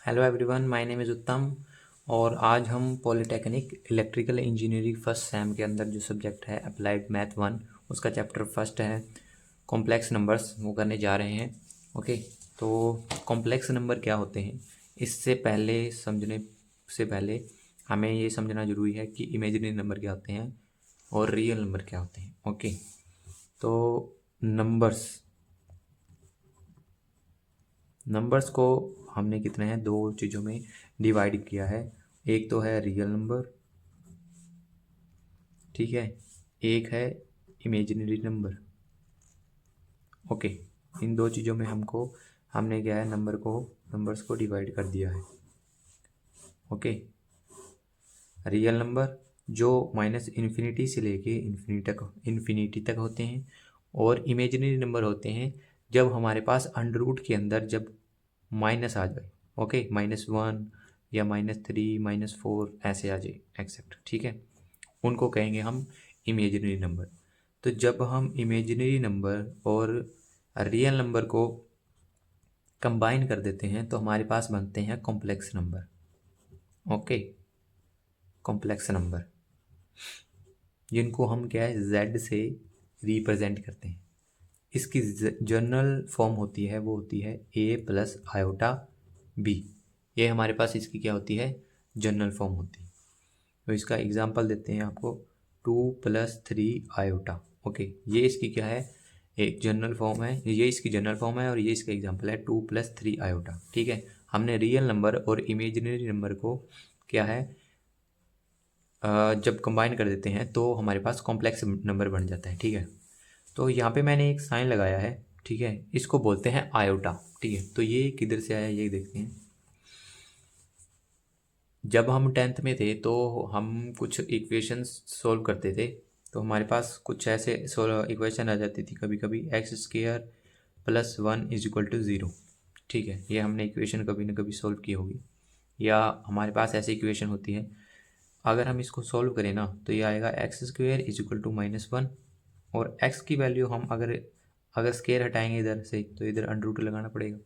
Hello everyone, my name is उत्तम। और आज हम polytechnic electrical engineering first sem के अंदर जो सब्जेक्ट है अप्लाइड मैथ 1 उसका चैप्टर फर्स्ट है कॉम्प्लेक्स नंबर्स, वो करने जा रहे हैं। ओके, तो कॉम्प्लेक्स नंबर क्या होते हैं, इससे पहले समझने से पहले हमें ये समझना ज़रूरी है कि इमेजिनरी नंबर क्या होते हैं और रियल नंबर क्या होते हैं। ओके, तो नंबर्स को हमने कितने हैं, दो चीज़ों में डिवाइड किया है। एक तो है रियल नंबर, ठीक है, एक है इमेजिनरी नंबर। ओके, इन दो चीज़ों में हमने क्या है, नंबर्स को डिवाइड कर दिया है। ओके, रियल नंबर जो माइनस इन्फिनिटी से लेके इन्फिनिटी तक होते हैं, और इमेजिनरी नंबर होते हैं जब हमारे पास अंडर रूट के अंदर जब माइनस आ जाए। ओके, -1 या -3 -4 ऐसे आ जाए एक्सेप्ट, ठीक है, उनको कहेंगे हम इमेजिनरी नंबर। तो जब हम इमेजिनरी नंबर और रियल नंबर को कंबाइन कर देते हैं तो हमारे पास बनते हैं complex number. Okay, complex number जिनको हम क्या है z से रिप्रेजेंट करते हैं। इसकी जनरल फॉर्म होती है, वो होती है a+i/b। ये हमारे पास इसकी क्या होती है, जनरल फॉर्म होती है। तो इसका एग्जांपल देते हैं आपको, 2+3i। ओके, ये इसकी क्या है, एक जनरल फॉर्म है, ये इसकी जनरल फॉर्म है और ये इसका एग्जांपल है 2+3i। ठीक है, हमने रियल नंबर और इमेजिनरी नंबर को क्या है जब कंबाइन कर देते हैं तो हमारे पास कॉम्प्लेक्स नंबर बन जाता है। ठीक है, तो यहाँ पे मैंने एक साइन लगाया है, ठीक है, इसको बोलते हैं आयोटा। ठीक है, तो ये किधर से आया ये देखते हैं। जब हम 10th में थे तो हम कुछ इक्वेशंस सॉल्व करते थे, तो हमारे पास कुछ ऐसे इक्वेशन आ जाती थी कभी कभी, x² + 1 = 0। ठीक है, ये हमने इक्वेशन कभी ना कभी सॉल्व की होगी, या हमारे पास ऐसी इक्वेशन होती है, अगर हम इसको सॉल्व करें ना तो ये आएगा x² = -1, और x की वैल्यू हम अगर स्केयर हटाएंगे इधर से तो इधर अंडर रूट लगाना पड़ेगा,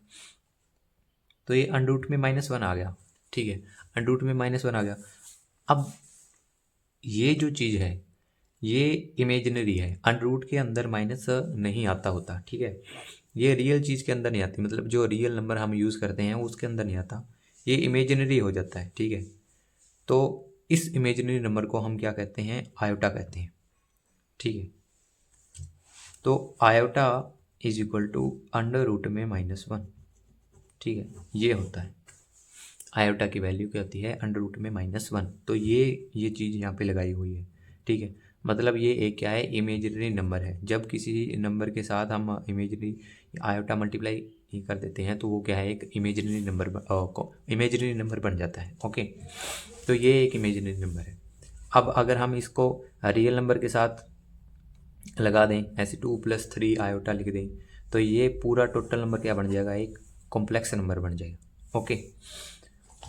तो ये अंडर रूट में -1 आ गया। ठीक है, अंडर रूट में -1 आ गया। अब ये जो चीज़ है ये इमेजिनरी है, अंडर रूट के अंदर माइनस नहीं आता होता। ठीक है, ये रियल चीज़ के अंदर नहीं आती, मतलब जो रियल नंबर हम यूज़ करते हैं उसके अंदर नहीं आता, ये इमेजिनरी हो जाता है। ठीक है, तो इस इमेजिनरी नंबर को हम क्या कहते हैं, आयोटा कहते हैं। ठीक है, तो आयोटा अंडर रूट में -1। ठीक है, ये होता है आयोटा की वैल्यू क्या होती है, अंडर रूट में -1। तो ये चीज़ यहाँ पे लगाई हुई है। ठीक है, मतलब ये एक क्या है, इमेजिनरी नंबर है। जब किसी नंबर के साथ हम इमेजिनरी आयोटा मल्टीप्लाई कर देते हैं तो वो क्या है, एक इमेजिनरी नंबर बन जाता है। ओके, तो ये एक इमेजिनरी नंबर है। अब अगर हम इसको रियल नंबर के साथ लगा दें, ऐसे 2+3i लिख दें, तो ये पूरा टोटल नंबर क्या बन जाएगा, एक कॉम्प्लेक्स नंबर बन जाएगा। ओके,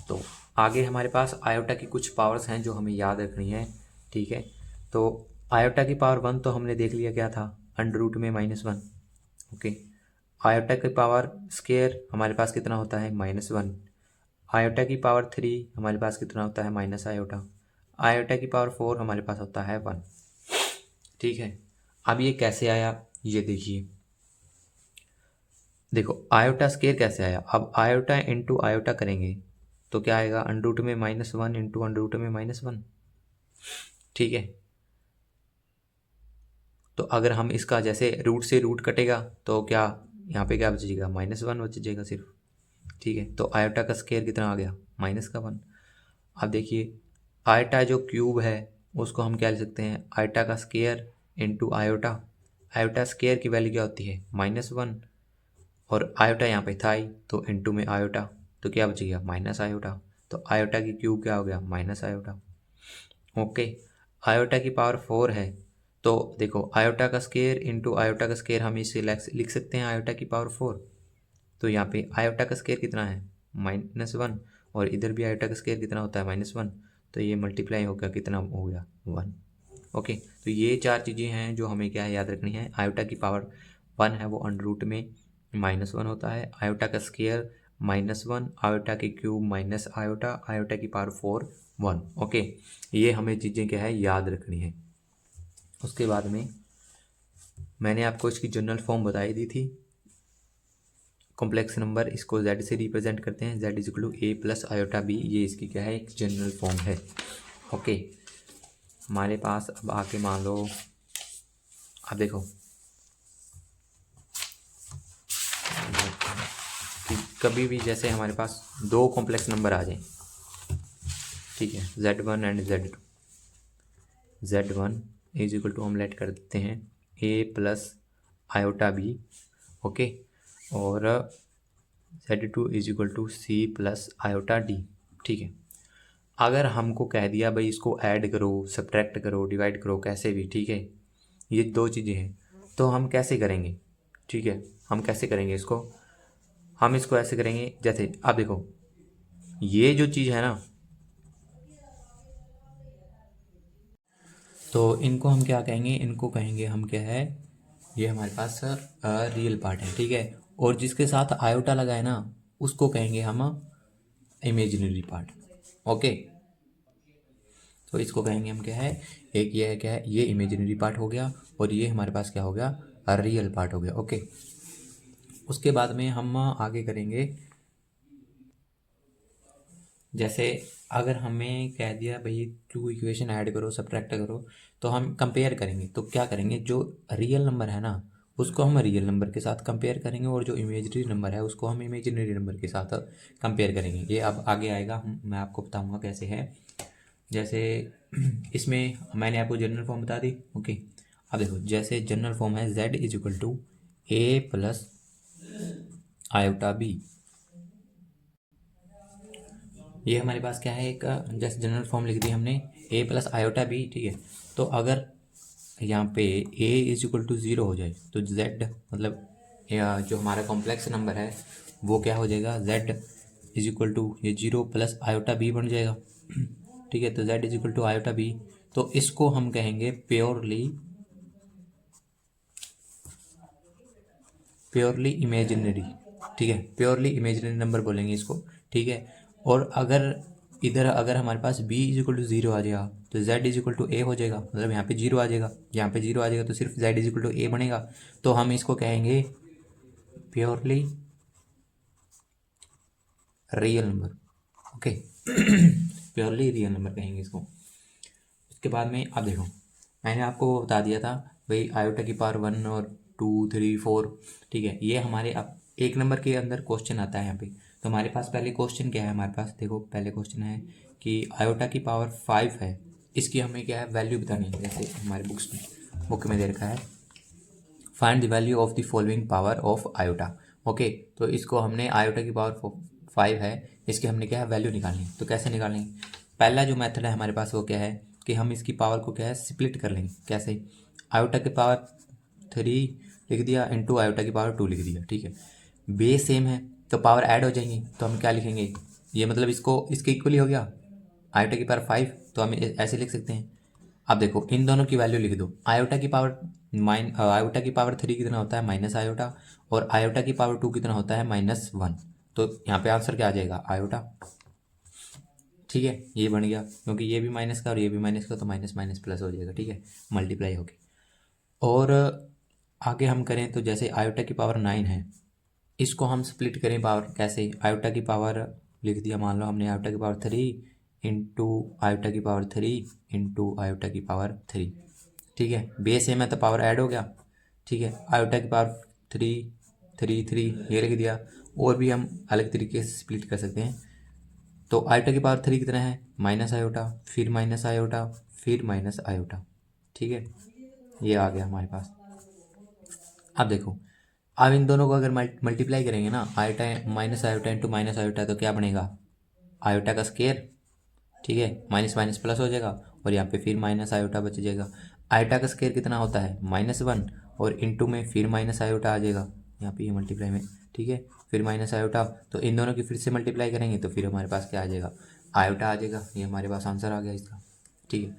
तो आगे हमारे पास आयोटा की कुछ पावर्स हैं जो हमें याद रखनी है। ठीक है, तो आयोटा की पावर 1 तो हमने देख लिया क्या था, अंडर रूट में -1। ओके, आयोटा की पावर स्केयर हमारे पास कितना होता है, -1। आयोटा की पावर 3 हमारे पास कितना होता है, -आयोटा। आयोटा की पावर 4 हमारे पास होता है 1। ठीक है, अब ये कैसे आया ये देखिए, देखो आयोटा स्केयर कैसे आया। अब आयोटा इंटू आयोटा करेंगे तो क्या आएगा, अंडर रूट में -1 इंटू अंडर रूट में -1। ठीक है, तो अगर हम इसका जैसे रूट से रूट कटेगा तो क्या यहाँ पे क्या बचेगा, -1 बच जाएगा सिर्फ। ठीक है, तो आयोटा का स्केयर कितना आ गया, -1। अब देखिए आयोटा जो क्यूब है उसको हम क्या लिख सकते हैं, आयोटा का square into iota. Iota square की वैल्यू क्या होती है, -1, और आयोटा यहाँ पे था ही तो इंटू में आयोटा, तो क्या बच गया, -आयोटा। तो आयोटा की क्यूब क्या हो गया, -आयोटा। ओके, आयोटा की पावर 4 है, तो देखो आयोटा का स्केयर इंटू आयोटा का स्केयर हम इसे लिख सकते हैं आयोटा की पावर 4। तो यहाँ पे आयोटा का स्केयर कितना है, -1, और इधर भी आयोटा का स्केयर कितना होता है, -1, तो ये मल्टीप्लाई होकर कितना हो गया, 1। ओके, तो ये चार चीज़ें हैं जो हमें क्या है याद रखनी है। आयोटा की पावर 1 है, वो अंडर रूट में -1 होता है। आयोटा का स्केयर -1, आयोटा के क्यूब माइनस आयोटा, आयोटा की पावर 4 1। ओके, ये हमें चीज़ें क्या है याद रखनी है। उसके बाद में मैंने आपको इसकी जनरल फॉर्म बताई दी थी। कॉम्प्लेक्स नंबर इसको z से रिप्रेजेंट करते हैं, z is equal to a plus iota b, ये इसकी क्या है एक जनरल फॉर्म है। ओके, हमारे पास अब आके मान लो, अब देखो कि कभी भी जैसे हमारे पास दो कॉम्प्लेक्स नंबर आ जाएं, ठीक है, z1 and z2, z1 is equal to हम लेट कर देते हैं a plus iota b, okay, और z2 is equal to c plus iota d, ठीक है। अगर हमको कह दिया भाई इसको ऐड करो, सब्ट्रैक्ट करो, डिवाइड करो, कैसे भी, ठीक है, ये दो चीज़ें हैं, तो हम कैसे करेंगे, ठीक है, हम कैसे करेंगे इसको, हम इसको ऐसे करेंगे जैसे अब देखो ये जो चीज़ है ना, तो इनको हम क्या कहेंगे, इनको कहेंगे हम क्या है, ये हमारे पास रियल पार्ट है, ठीक है, और जिसके साथ आयोटा लगा है ना उसको कहेंगे हम इमेजिनरी पार्ट। ओके, तो इसको कहेंगे हम क्या है, एक ये है क्या है, ये इमेजिनरी पार्ट हो गया, और ये हमारे पास क्या हो गया, रियल पार्ट हो गया। ओके, उसके बाद में हम आगे करेंगे, जैसे अगर हमें कह दिया भाई टू इक्वेशन ऐड करो, सब्ट्रैक्ट करो, तो हम कंपेयर करेंगे, तो क्या करेंगे, जो रियल नंबर है ना उसको हम रियल नंबर के साथ कंपेयर करेंगे, और जो इमेजिनरी नंबर है उसको हम इमेजिनरी नंबर के साथ कंपेयर करेंगे। ये अब आगे आएगा, मैं आपको बताऊंगा कैसे है। जैसे इसमें मैंने आपको जनरल फॉर्म बता दी। ओके, अब देखो जैसे जनरल फॉर्म है z is equal to a plus iota b, ये हमारे पास क्या है एक जैसे जनरल फॉर्म लिख दी हमने a प्लस आयोटा b, ठीक है। तो अगर यहाँ पे a इज इक्वल टू 0 हो जाए तो z मतलब जो हमारा कॉम्प्लेक्स नंबर है वो क्या हो जाएगा, z इज इक्वल टू ये 0 प्लस आयोटा b बन जाएगा, ठीक है। तो z is equal to iota b, तो इसको हम कहेंगे प्योरली इमेजिनरी, ठीक है, प्योरली इमेजिनरी नंबर बोलेंगे इसको, ठीक है। और अगर इधर अगर हमारे पास b इज इक्वल टू 0 आ जाएगा तो z is equal to a हो जाएगा, मतलब यहाँ पे 0 आ जाएगा, यहाँ पे 0 आ जाएगा तो सिर्फ z is equal to a बनेगा, तो हम इसको कहेंगे purely real number. Okay, purely real number कहेंगे इसको। उसके बाद में अब देखो मैंने आपको वो बता दिया था भाई आयोटा की पावर 1 और 2 3 4, ठीक है, ये हमारे अब एक नंबर के अंदर क्वेश्चन आता है यहाँ पे। तो हमारे पास पहले क्वेश्चन क्या है, हमारे पास देखो पहले क्वेश्चन है कि आयोटा की पावर 5 है, इसकी हमें क्या है वैल्यू बतानी है। जैसे हमारे बुक में दे रखा है find the value of the following power of iota. Okay, तो इसको हमने आयोटा की पावर 5 है, इसकी हमने क्या है वैल्यू निकालनी है। तो कैसे निकालेंगे, पहला जो मेथड है हमारे पास वो क्या है कि हम इसकी पावर को क्या है स्प्लिट कर लेंगे। कैसे, आयोटा की पावर 3 लिख दिया इंटू आयोटा की पावर 2 लिख दिया, ठीक है। बेस सेम है तो पावर ऐड हो जाएंगी, तो हम क्या लिखेंगे, ये मतलब इसको इसके इक्वली हो गया आयोटा की पावर 5, तो हम ऐसे लिख सकते हैं। अब देखो इन दोनों की वैल्यू लिख दो, आयोटा की पावर 3 कितना होता है माइनस आयोटा, और आयोटा की पावर 2 कितना होता है -1, तो यहाँ पे आंसर क्या आ जाएगा आयोटा, ठीक है। ये बन गया क्योंकि ये भी माइनस का और ये भी माइनस का, तो माइनस माइनस प्लस हो जाएगा, ठीक है, मल्टीप्लाई हो गई। और आगे हम करें तो जैसे आयोटा की पावर 9 है, इसको हम स्प्लिट करें पावर, कैसे, आयोटा की पावर लिख दिया, मान लो हमने आयोटा की पावर 3 इंटू आयोटा की पावर 3 इंटू आयोटा की पावर 3, ठीक है। बेस सेम है तो पावर ऐड हो गया, ठीक है। आयोटा की पावर 3 3 3 ये लिख दिया। और भी हम अलग तरीके से स्प्लिट कर सकते हैं। तो आयोटा की पावर 3 कितना है माइनस आयोटा, फिर माइनस आयोटा, फिर माइनस आयोटा, ठीक है, ये आ गया हमारे पास। अब देखो अब इन दोनों को अगर मल्टीप्लाई करेंगे ना, iota minus iota into minus iota, तो क्या बनेगा आयोटा का स्केयर, ठीक है, माइनस माइनस प्लस हो जाएगा, और यहाँ पे फिर माइनस आयोटा बच जाएगा। आयोटा का स्केयर कितना होता है -1, और इंटू में फिर माइनस आयोटा आ जाएगा यहाँ पे ये मल्टीप्लाई में, ठीक है, फिर माइनस आयोटा, तो इन दोनों की फिर से मल्टीप्लाई करेंगे तो फिर हमारे पास क्या आ जाएगा आयोटा आ जाएगा। ये हमारे पास आंसर आ गया इसका, ठीक है।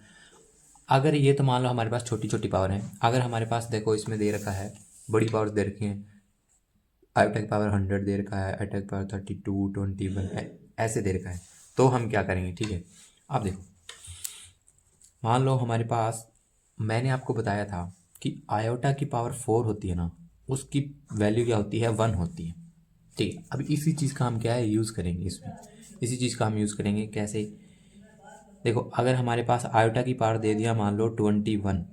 अगर ये तो मान लो हमारे पास छोटी छोटी पावर है, अगर हमारे पास देखो इसमें दे रखा है बड़ी पावर दे रखी है आयोटा की पावर 100 दे रखा है, आयोटा की पावर 32, 21 ऐसे दे रखा है। तो हम क्या करेंगे, ठीक है। अब देखो, मान लो हमारे पास, मैंने आपको बताया था कि आयोटा की पावर 4 होती है ना, उसकी वैल्यू क्या होती है, 1 होती है, ठीक है। अब इसी चीज़ का हम क्या है, यूज़ करेंगे इसमें। इसी चीज़ का हम यूज़ करेंगे कैसे, देखो अगर हमारे पास आयोटा की पावर दे दिया मान लो 21,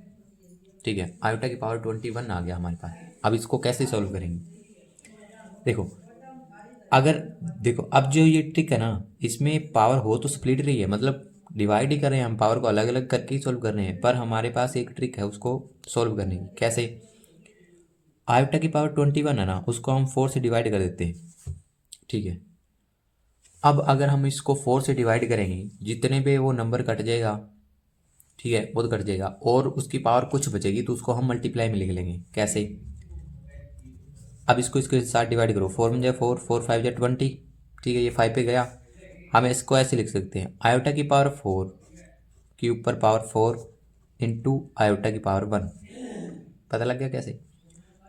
ठीक है, आयोटा की पावर 21 आ गया हमारे पास। अब इसको कैसे सॉल्व करेंगे, देखो अगर, देखो अब जो ये ट्रिक है ना, इसमें पावर हो तो स्प्लिट रही है, मतलब डिवाइड ही कर रहे हैं हम, पावर को अलग अलग करके ही सॉल्व कर रहे हैं, पर हमारे पास एक ट्रिक है उसको सॉल्व करने की। कैसे, आयोटा की पावर 21 है ना, उसको हम 4 से डिवाइड कर देते हैं, ठीक है। अब अगर हम इसको 4 से डिवाइड करेंगे, जितने पे वो नंबर कट जाएगा, ठीक है, वो तो कट जाएगा, और उसकी पावर कुछ बचेगी तो उसको हम मल्टीप्लाई में लिख लेंगे। कैसे, अब इसको इसके साथ डिवाइड करो, 4 में जाए 4, 4 5 जाए 20, ठीक है, ये 5 पे गया। हम इसको ऐसे लिख सकते हैं, आयोटा की पावर 4 के ऊपर पावर 4 इंटू आयोटा की पावर 1। पता लग गया कैसे,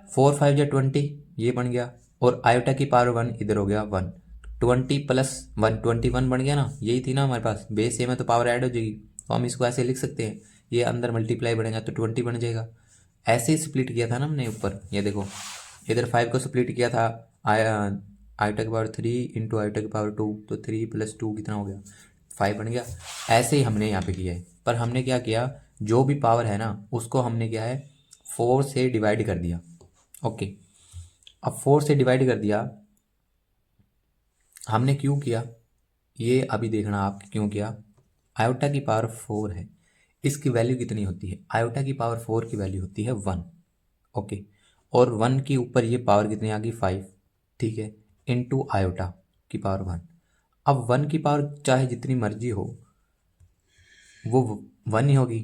4 5 जाए 20, ये बन गया, और आयोटा की पावर 1 इधर हो गया 1, 20 प्लस 1 21 बन गया ना, यही थी ना हमारे पास, बेस सेम है तो पावर ऐड हो जाएगी। तो हम इसको ऐसे लिख सकते हैं, ये अंदर मल्टीप्लाई बनेगा तो 20 बन जाएगा। ऐसे ही स्प्लिट किया था ना हमने ऊपर, ये देखो इधर 5 को स्प्लिट किया था, आया आयोटा की पावर 3 इंटू आयोटा की पावर 2, तो 3 प्लस 2 कितना हो गया, 5 बन गया। ऐसे ही हमने यहाँ पे किया है, पर हमने क्या किया, जो भी पावर है ना उसको हमने क्या है 4 से डिवाइड कर दिया। ओके, अब 4 से डिवाइड कर दिया हमने, क्यों किया ये अभी देखना आप क्यों किया। आयोटा की पावर 4 है, इसकी वैल्यू कितनी होती है, आयोटा की पावर 4 की वैल्यू होती है 1। ओके, और 1 के ऊपर ये पावर कितनी आ गई 5, ठीक है, इनटू आयोटा की पावर 1। अब 1 की पावर चाहे जितनी मर्जी हो, वो 1 ही होगी,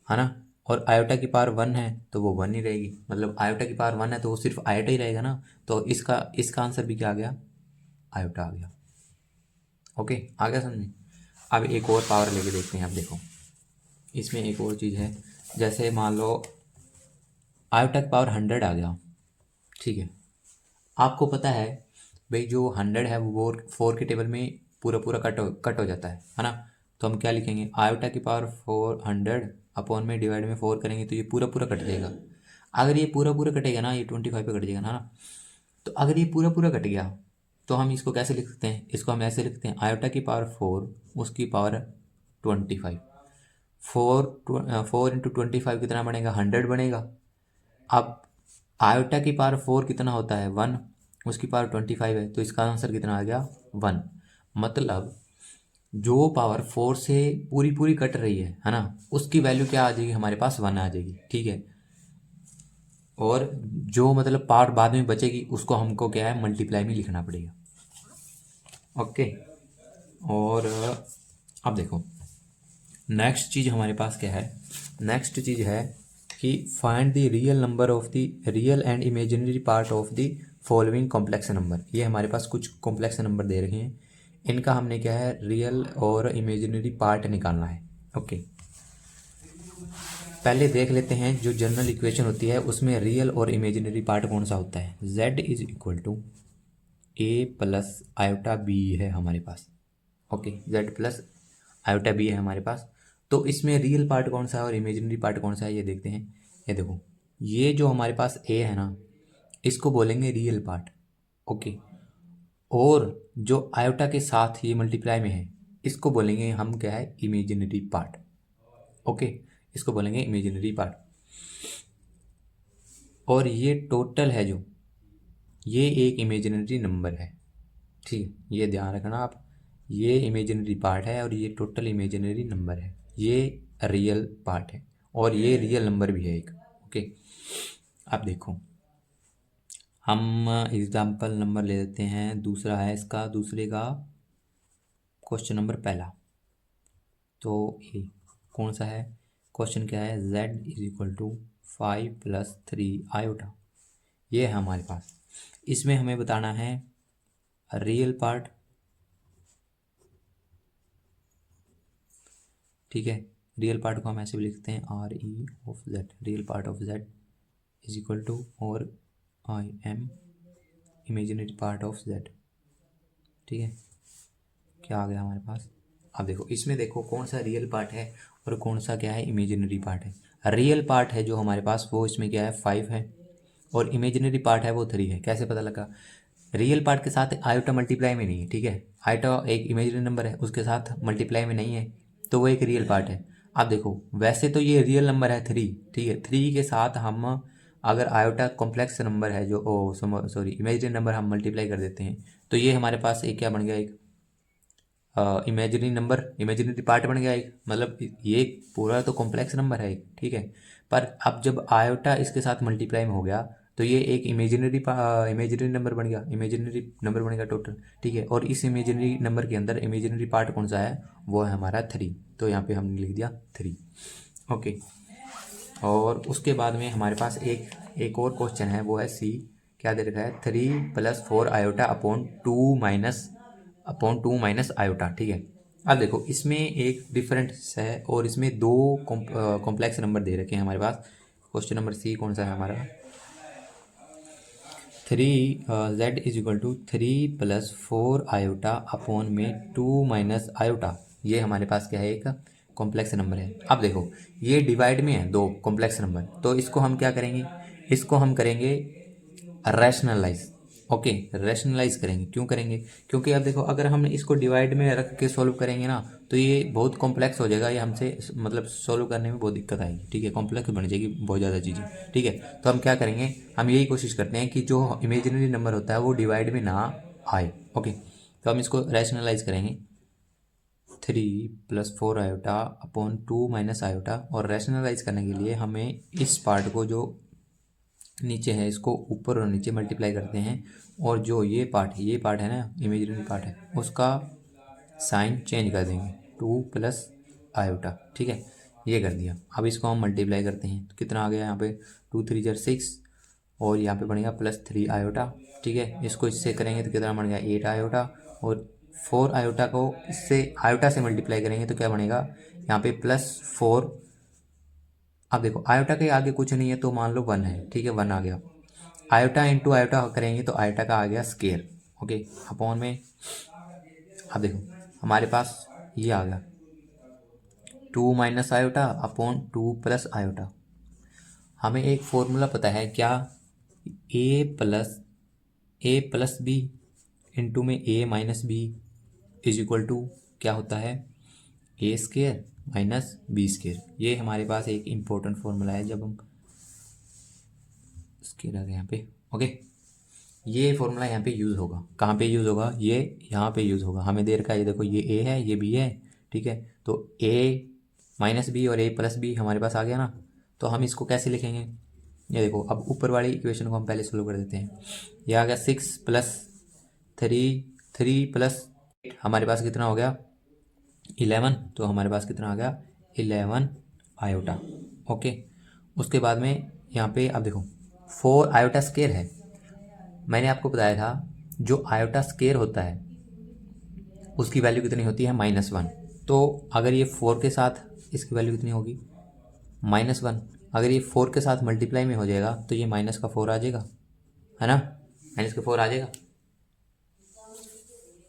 है ना, और आयोटा की पावर 1 है तो वो 1 ही रहेगी, मतलब आयोटा की पावर 1 है तो वो सिर्फ आयोटा ही रहेगा ना। तो इसका आंसर भी क्या आ गया, आयोटा आ गया। ओके, आ गया समझ में। अब एक और पावर लेके देखते हैं। अब देखो इसमें एक और चीज़ है, जैसे मान लो आयोटा की पावर 100 आ गया, ठीक है। आपको पता है भाई जो 100 है वो 4 के टेबल में पूरा पूरा कट हो जाता है ना। तो हम क्या लिखेंगे, आयोटा की पावर 400 अपॉन में डिवाइड में 4 करेंगे तो ये पूरा पूरा कट जाएगा। अगर ये पूरा पूरा कटेगा ना, ये 25 पे कट जाएगा ना। तो अगर ये पूरा पूरा कट गया तो हम इसको कैसे लिख सकते हैं, इसको हम ऐसे लिखते हैं, आयोटा की पावर 4 उसकी पावर 25, 4 इंटू 25 कितना बनेगा, 100 बनेगा। अब आयोटा की पावर 4 कितना होता है 1, उसकी पावर 25 है, तो इसका आंसर कितना आ गया 1। मतलब जो पावर 4 से पूरी पूरी कट रही है ना, उसकी वैल्यू क्या आ जाएगी हमारे पास, 1 आ जाएगी, ठीक है। और जो मतलब पावर बाद में बचेगी उसको हमको क्या है मल्टीप्लाई में लिखना पड़ेगा। ओके, और अब देखो नेक्स्ट चीज़ हमारे पास क्या है, नेक्स्ट चीज़ है कि find the real number of the real and imaginary part of the following complex number. ये हमारे पास कुछ कॉम्प्लेक्स नंबर दे रखे हैं, इनका हमने क्या है रियल और इमेजिनरी पार्ट निकालना है। ओके, पहले देख लेते हैं जो जनरल इक्वेशन होती है उसमें रियल और इमेजिनरी पार्ट कौन सा होता है। z is equal to a plus iota b है हमारे पास। Okay, z plus iota b है हमारे पास। तो इसमें रियल पार्ट कौन सा है और इमेजिनरी पार्ट कौन सा है ये देखते हैं। ये देखो, ये जो हमारे पास ए है ना, इसको बोलेंगे रियल पार्ट। ओके, और जो आयोटा के साथ ये मल्टीप्लाई में है इसको बोलेंगे हम क्या है इमेजिनरी पार्ट। ओके, इसको बोलेंगे इमेजिनरी पार्ट। और ये टोटल है जो, ये एक इमेजिनरी नंबर है, ठीक है, ये ध्यान रखना आप, ये इमेजिनरी पार्ट है और ये टोटल इमेजिनरी नंबर है, ये रियल पार्ट है और ये रियल नंबर भी है एक। ओके, अब देखो हम एग्जाम्पल नंबर ले लेते हैं, दूसरा है इसका, दूसरे का क्वेश्चन नंबर पहला। तो ये कौन सा है, क्वेश्चन क्या है, z is equal to 5 plus 3 iota, ये है हमारे पास। इसमें हमें बताना है रियल पार्ट, ठीक है। रियल पार्ट को हम ऐसे भी लिखते हैं r e of z, real part of Z is equal to, और i m imaginary part of z, ठीक है। क्या आ गया हमारे पास, अब देखो इसमें देखो कौन सा रियल पार्ट है और कौन सा क्या है इमेजिनरी पार्ट है। रियल पार्ट है जो हमारे पास वो इसमें क्या है 5 है, और इमेजिनरी पार्ट है वो 3 है। कैसे पता लगा, रियल पार्ट के साथ आयोटा मल्टीप्लाई में नहीं है, ठीक है। आयोटा एक इमेजिनरी नंबर है, उसके साथ मल्टीप्लाई में नहीं है, तो वो एक रियल पार्ट है। अब देखो वैसे तो ये रियल नंबर है 3, ठीक है। 3 के साथ हम अगर आयोटा कॉम्प्लेक्स नंबर है जो सॉरी इमेजिनरी नंबर हम मल्टीप्लाई कर देते हैं, तो ये हमारे पास एक क्या बन गया, एक इमेजिनरी नंबर, इमेजिनरी पार्ट बन गया एक, मतलब ये पूरा तो कॉम्प्लेक्स नंबर है एक, ठीक है। पर अब जब आयोटा इसके साथ मल्टीप्लाई में हो गया तो ये एक इमेजिनरी नंबर बन गया, इमेजिनरी नंबर बन गया टोटल, ठीक है। और इस इमेजिनरी नंबर के अंदर इमेजिनरी पार्ट कौन सा है, वो है हमारा 3, तो यहाँ पे हमने लिख दिया 3, ओके। और उसके बाद में हमारे पास एक और क्वेश्चन है, वो है सी, क्या दे रखा है 3 + 4 आयोटा अपॉन 2 माइनस आयोटा, ठीक है। अब देखो इसमें एक डिफरेंस है और इसमें दो कॉम्प्लेक्स नंबर दे रखे हैं हमारे पास। क्वेश्चन नंबर सी कौन सा है हमारा, 3 + 4 आयोटा अपॉन में 2 माइनस आयोटा, ये हमारे पास क्या है एक कॉम्प्लेक्स नंबर है। अब देखो ये डिवाइड में है दो कॉम्प्लेक्स नंबर, तो इसको हम क्या करेंगे, इसको हम करेंगे रैशनलाइज, ओके। रैशनलाइज करेंगे, क्यों करेंगे, क्योंकि अब देखो अगर हम इसको डिवाइड में रख के सॉल्व करेंगे ना तो ये बहुत कॉम्प्लेक्स हो जाएगा, ये हमसे मतलब सॉल्व करने में बहुत दिक्कत आएगी, ठीक है। कॉम्प्लेक्स बन जाएगी बहुत ज़्यादा चीज़ें, ठीक है। तो हम क्या करेंगे, हम यही कोशिश करते हैं कि जो इमेजिनरी नंबर होता है वो डिवाइड में ना आए, ओके। तो हम इसको रैशनलाइज करेंगे, 3 + 4 आयोटा अपॉन 2 माइनस आयोटा, और रैशनलाइज करने के लिए हमें इस पार्ट को जो नीचे है इसको ऊपर और नीचे मल्टीप्लाई करते हैं, और जो ये पार्ट है ना इमेजिनरी पार्ट है, उसका साइन चेंज कर देंगे 2 + आयोटा, ठीक है। ये कर दिया। अब इसको हम मल्टीप्लाई करते हैं तो कितना आ गया यहाँ पे, 2 3 = 6, और यहाँ पे बनेगा +3 आयोटा, ठीक है। इसको इससे करेंगे तो कितना बन गया 8 आयोटा, और 4 आयोटा को इससे आयोटा से मल्टीप्लाई करेंगे तो क्या बनेगा यहाँ पे +4। अब देखो आयोटा के आगे कुछ नहीं है तो मान लो 1 है, ठीक है, 1 आ गया। आयोटा इंटू आयोटा करेंगे तो आयोटा का आ गया स्केयर, ओके, अपॉन में। अब देखो हमारे पास ये आ गया 2 माइनस आयोटा अपॉन 2 + आयोटा। हमें एक फॉर्मूला पता है क्या, a + b इंटू में a - b is equal to क्या होता है, a² - b²। ये हमारे पास एक इम्पोर्टेंट फॉर्मूला है, जब हम स्केयर आ गया यहाँ पे, ओके। ये फॉर्मूला यहाँ पे यूज़ होगा, कहाँ पे यूज़ होगा, ये यहाँ पे यूज़ होगा। हमें दे रखा है, ये देखो ये a है ये b है, ठीक है। तो a - b और a + b हमारे पास आ गया ना, तो हम इसको कैसे लिखेंगे, ये देखो। अब ऊपर वाली इक्वेशन को हम पहले सोल्व कर देते हैं। ये आ गया 6 + 3, 3 + 8 हमारे पास कितना हो गया 11, तो हमारे पास कितना आ गया 11 आयोटा, ओके। उसके बाद में यहाँ पे अब देखो 4 आयोटा स्केयर है, मैंने आपको बताया था जो आयोटा स्केयर होता है उसकी वैल्यू कितनी होती है -1। तो अगर ये 4 के साथ इसकी वैल्यू कितनी होगी -1, अगर ये 4 के साथ मल्टीप्लाई में हो जाएगा तो ये -4 आ जाएगा, है ना, -4 आ जाएगा।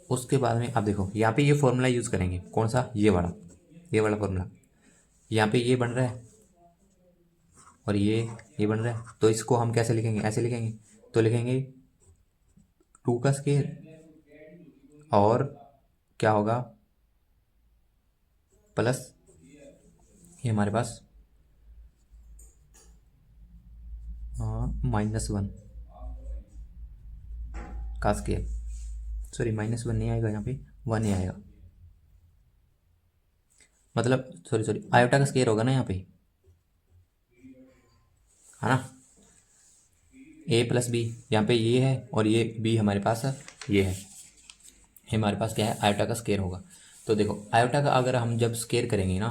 उसके बाद में अब देखो यहाँ पे ये फॉर्मूला यूज़ करेंगे, कौन सा, ये वाला फॉर्मूला। यहाँ पे ये बन रहा है और ये बन रहा है, तो इसको हम कैसे लिखेंगे, ऐसे लिखेंगे, तो लिखेंगे 2 का स्केयर और क्या होगा प्लस ये हमारे पास -1 का स्केयर, सॉरी -1 नहीं आएगा, यहाँ पे 1 ही आएगा, मतलब सॉरी आयोटा का स्केयर होगा ना यहाँ पे, है ना। a + b यहाँ पे ये है और ये b हमारे पास ये है, ये हमारे पास क्या है आयोटा का स्केयर होगा। तो देखो आयोटा का अगर हम जब स्केयर करेंगे ना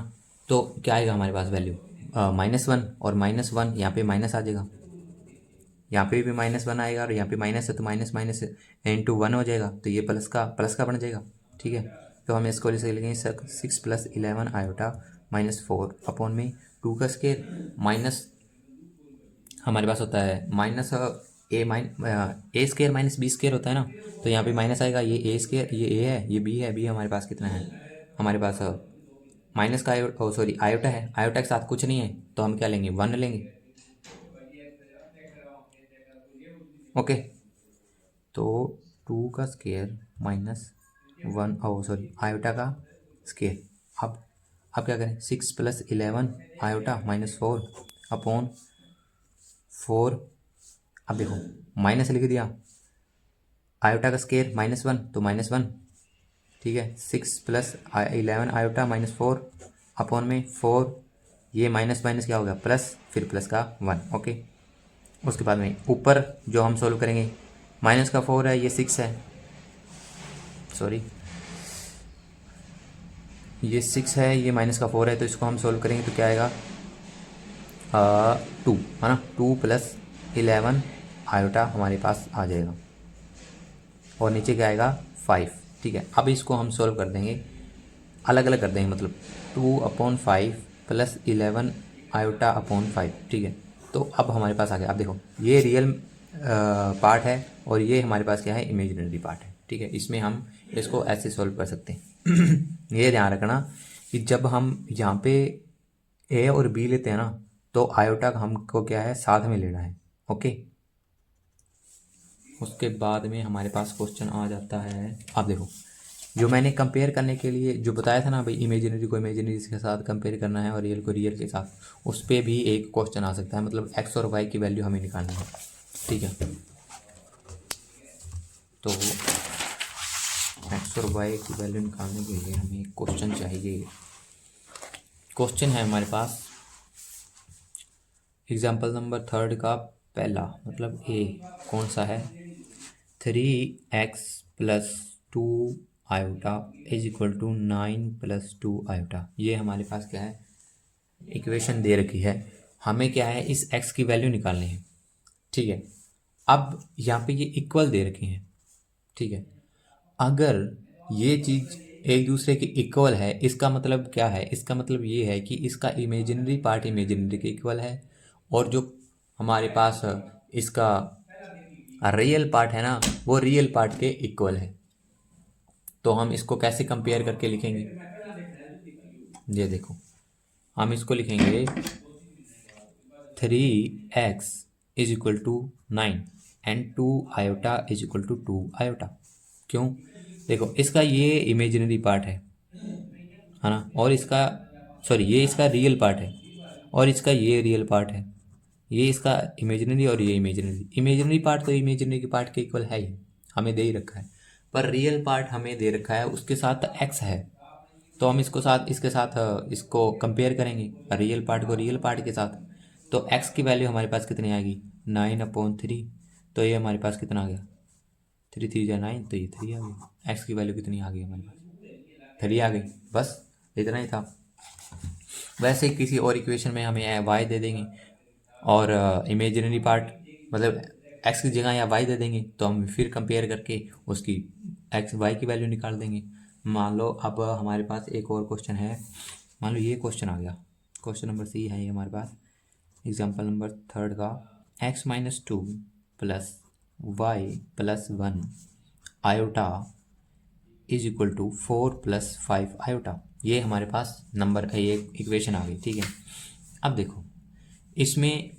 तो क्या आएगा हमारे पास वैल्यू -1, और -1 यहाँ पे माइनस आ जाएगा, यहाँ पे भी -1 आएगा, और यहाँ पे माइनस है तो माइनस माइनस इंटू 1 हो जाएगा, तो ये प्लस का बन जाएगा, ठीक है। तो हम इसको जैसे लिखेंगे 6 + 11 आयोटा -4 अपॉन में 2 का स्केयर माइनस हमारे पास होता है ए स्केयर माइनस बी स्केयर होता है ना, तो यहाँ पे माइनस आएगा, ये ए स्केयर, ये ए है, ये बी है, बी हमारे पास कितना है, हमारे पास माइनस का सॉरी आयोटा है, आयोटा के साथ कुछ नहीं है, तो हम क्या लेंगे, 1 लेंगे। ओके, तो 2 का स्केयर माइनस 1 सॉरी आयोटा का स्केयर। अब क्या करें, 6 + 11 आयोटा -4 अपॉन 4। अब देखो माइनस लिख दिया, आयोटा का स्केयर -1 तो -1, ठीक है। 6 + 11 आयोटा -4 अपॉन में 4, ये माइनस माइनस क्या हो गया प्लस, फिर प्लस का 1। ओके, उसके बाद में ऊपर जो हम सोल्व करेंगे, माइनस का 4 है, ये 6 है, सॉरी ये 6 है, ये माइनस का 4 है, तो इसको हम सोल्व करेंगे तो क्या आएगा, 2 है ना, 2 + 11 आयोटा हमारे पास आ जाएगा, और नीचे क्या आएगा 5, ठीक है। अब इसको हम सोल्व कर देंगे, अलग अलग कर देंगे, मतलब 2/5 + 11 आयोटा अपॉन 5, ठीक है। तो अब हमारे पास आ गया, अब देखो ये रियल पार्ट है और ये हमारे पास क्या है, इमेजिनरी पार्ट है, ठीक है। इसमें हम इसको ऐसे सॉल्व कर सकते हैं। ये ध्यान रखना कि जब हम यहाँ पे ए और बी लेते हैं ना, तो आयोटा हमको क्या है, साथ में लेना है। ओके, उसके बाद में हमारे पास क्वेश्चन आ जाता है, अब देखो जो मैंने कंपेयर करने के लिए जो बताया था ना भाई, इमेजिनरी को इमेजिनरी के साथ कंपेयर करना है और रियल को रियल के साथ, उस पर भी एक क्वेश्चन आ सकता है, मतलब एक्स और वाई की वैल्यू हमें निकालनी है, ठीक है। तो एक्स और वाई की वैल्यू निकालने के लिए हमें एक क्वेश्चन चाहिए। क्वेश्चन है हमारे पास एग्जाम्पल नंबर 3 का पहला, मतलब ए कौन सा है, 3x + 2 iota is equal to 9 + 2 iota. ये हमारे पास क्या है, इक्वेशन दे रखी है, हमें क्या है, इस x की वैल्यू निकालनी है, ठीक है। अब यहाँ पे ये इक्वल दे रखे हैं, ठीक है। अगर ये चीज़ एक दूसरे के इक्वल है, इसका मतलब क्या है, इसका मतलब ये है कि इसका इमेजिनरी पार्ट इमेजिनरी के इक्वल है, और जो हमारे पास इसका रियल पार्ट है ना, वो रियल पार्ट के इक्वल है। तो हम इसको कैसे कंपेयर करके लिखेंगे, ये देखो हम इसको लिखेंगे 3x is equal to 9 and 2 iota is equal to 2 iota. क्यों, देखो इसका ये इमेजिनरी पार्ट है ना, और इसका सॉरी ये इसका रियल पार्ट है, और इसका ये रियल पार्ट है, ये इसका इमेजिनरी और ये इमेजिनरी। इमेजिनरी पार्ट तो इमेजिनरी के पार्ट के इक्वल है ही, हमें दे ही रखा है, पर रियल पार्ट हमें दे रखा है, उसके साथ एक्स है, तो हम इसके साथ इसको कंपेयर करेंगे, रियल पार्ट को रियल पार्ट के साथ। तो एक्स की वैल्यू हमारे पास कितनी आएगी, 9/3, तो ये हमारे पास कितना आ गया, 3 3 जा 9, तो ये 3 आ गई। एक्स की वैल्यू कितनी आ गई हमारे पास, 3 आ गई, बस इतना ही था। वैसे ही किसी और इक्वेशन में हमें वाई दे देंगे, और इमेजिनरी पार्ट मतलब एक्स की जगह या वाई दे देंगे, तो हम फिर कंपेयर करके उसकी एक्स वाई की वैल्यू निकाल देंगे। मान लो अब हमारे पास एक और क्वेश्चन है, मान लो ये क्वेश्चन आ गया, क्वेश्चन नंबर सी है ये हमारे पास, एग्जाम्पल नंबर 3 का, x - 2 + y + 1 iota is equal to 4 + 5 iota. ये हमारे पास नंबर ये इक्वेशन आ गई, ठीक है। अब देखो इसमें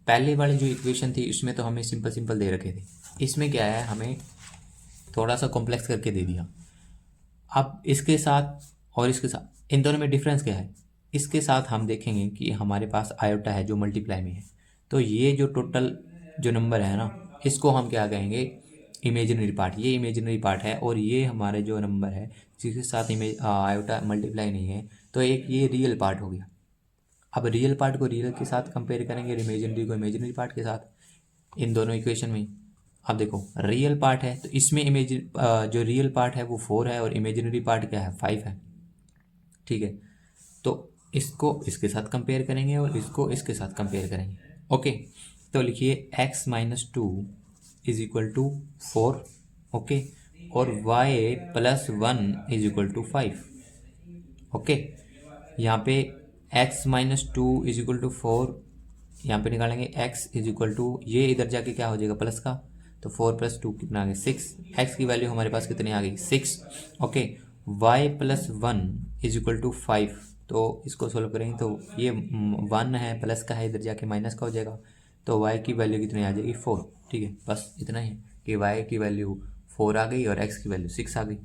पहले वाली जो इक्वेशन थी उसमें तो हमें सिंपल सिंपल दे रखे थे, इसमें क्या है, हमें थोड़ा सा कॉम्प्लेक्स करके दे दिया। अब इसके साथ और इसके साथ इन दोनों में डिफरेंस क्या है, इसके साथ हम देखेंगे कि हमारे पास आयोटा है जो मल्टीप्लाई में है, तो ये जो टोटल जो नंबर है ना, इसको हम क्या कहेंगे, इमेजिनरी पार्ट। ये इमेजिनरी पार्ट है, और ये हमारे जो नंबर है जिसके साथ आयोटा मल्टीप्लाई नहीं है, तो एक ये रियल पार्ट हो गया। अब रियल पार्ट को रियल के साथ कंपेयर करेंगे, इमेजिनरी को इमेजिनरी पार्ट के साथ, इन दोनों इक्वेशन में। अब देखो रियल पार्ट है, तो इसमें जो रियल पार्ट है वो 4 है, और इमेजिनरी पार्ट क्या है, 5 है, ठीक है। तो इसको इसके साथ कंपेयर करेंगे और इसको इसके साथ कंपेयर करेंगे। ओके, तो लिखिए x - 2 is equal to 4, okay, और y + 1 is equal to 5। Okay, यहाँ पे x - 2 इज इक्वल टू 4 यहाँ पे निकालेंगे x इज इक्वल टू, ये इधर जाके क्या हो जाएगा प्लस का, तो 4 + 2 कितना आ गया 6। x की वैल्यू हमारे पास कितनी आ गई 6। Okay, y + 1 is equal to 5। तो इसको सोल्व करेंगे तो ये 1 है, प्लस का है, इधर जाके माइनस का हो जाएगा, तो y की वैल्यू कितनी आ जाएगी 4। ठीक है, बस इतना ही कि y की वैल्यू 4 आ गई और x की वैल्यू 6 आ गई।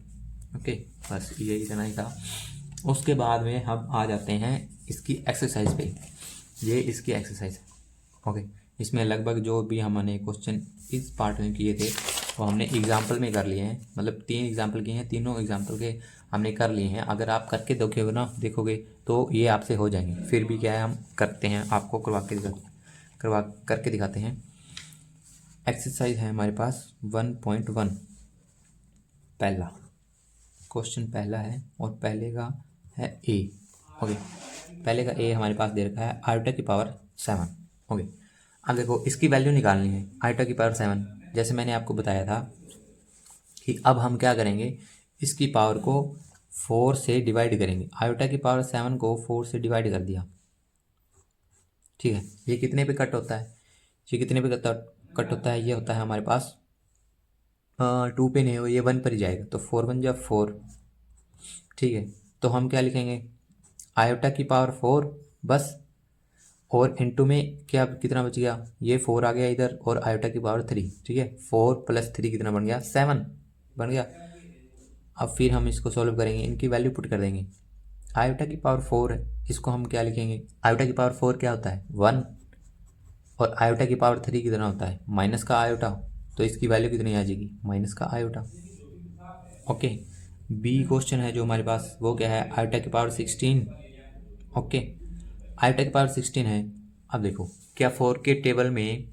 ओके, बस ये इतना ही था। उसके बाद में हम आ जाते हैं इसकी एक्सरसाइज पे। ये इसकी एक्सरसाइज है। ओके, इसमें लगभग जो भी हमने क्वेश्चन इस पार्ट में किए थे वो हमने एग्जाम्पल में कर लिए हैं, मतलब 3 एग्जाम्पल किए हैं, तीनों एग्जाम्पल के हमने कर लिए हैं। अगर आप करके देखोगे तो ये आपसे हो जाएंगे। फिर भी क्या है, हम करते हैं, आपको करवा करके दिखाते हैं। एक्सरसाइज है हमारे पास 1.1, पहला क्वेश्चन पहला है और पहले का है ए। ओके, पहले का ए हमारे पास दे रखा है आयोटा की पावर 7। ओके, अब देखो इसकी वैल्यू निकालनी है आयोटा की पावर 7। जैसे मैंने आपको बताया था कि अब हम क्या करेंगे, इसकी पावर को 4 से डिवाइड करेंगे। आयोटा की पावर 7 को 4 से डिवाइड कर दिया। ठीक है, ये कितने पे कट होता है, ये कितने पे कट होता है, ये होता है हमारे पास 2 पे नहीं हो, ये 1 पर ही जाएगा, तो 4 × 1 = 4। ठीक है, तो हम क्या लिखेंगे, आयोटा की पावर 4 बस, और इनटू में क्या कितना बच गया, ये 4 आ गया इधर, और आयोटा की पावर 3। ठीक है, 4 + 3 कितना बन गया 7 बन गया। अब फिर हम इसको सॉल्व करेंगे, इनकी वैल्यू पुट कर देंगे। आयोटा की पावर 4 है, इसको हम क्या लिखेंगे, आयोटा की पावर 4 क्या होता है 1, और आयोटा की पावर 3 कितना होता है माइनस का आयोटा, तो इसकी वैल्यू कितनी आ जाएगी माइनस का आयोटा। ओके, बी क्वेश्चन है जो हमारे पास वो क्या है, आयोटा की पावर 16। ओके, आयोटा की पावर 16 है। अब देखो क्या 4 के टेबल में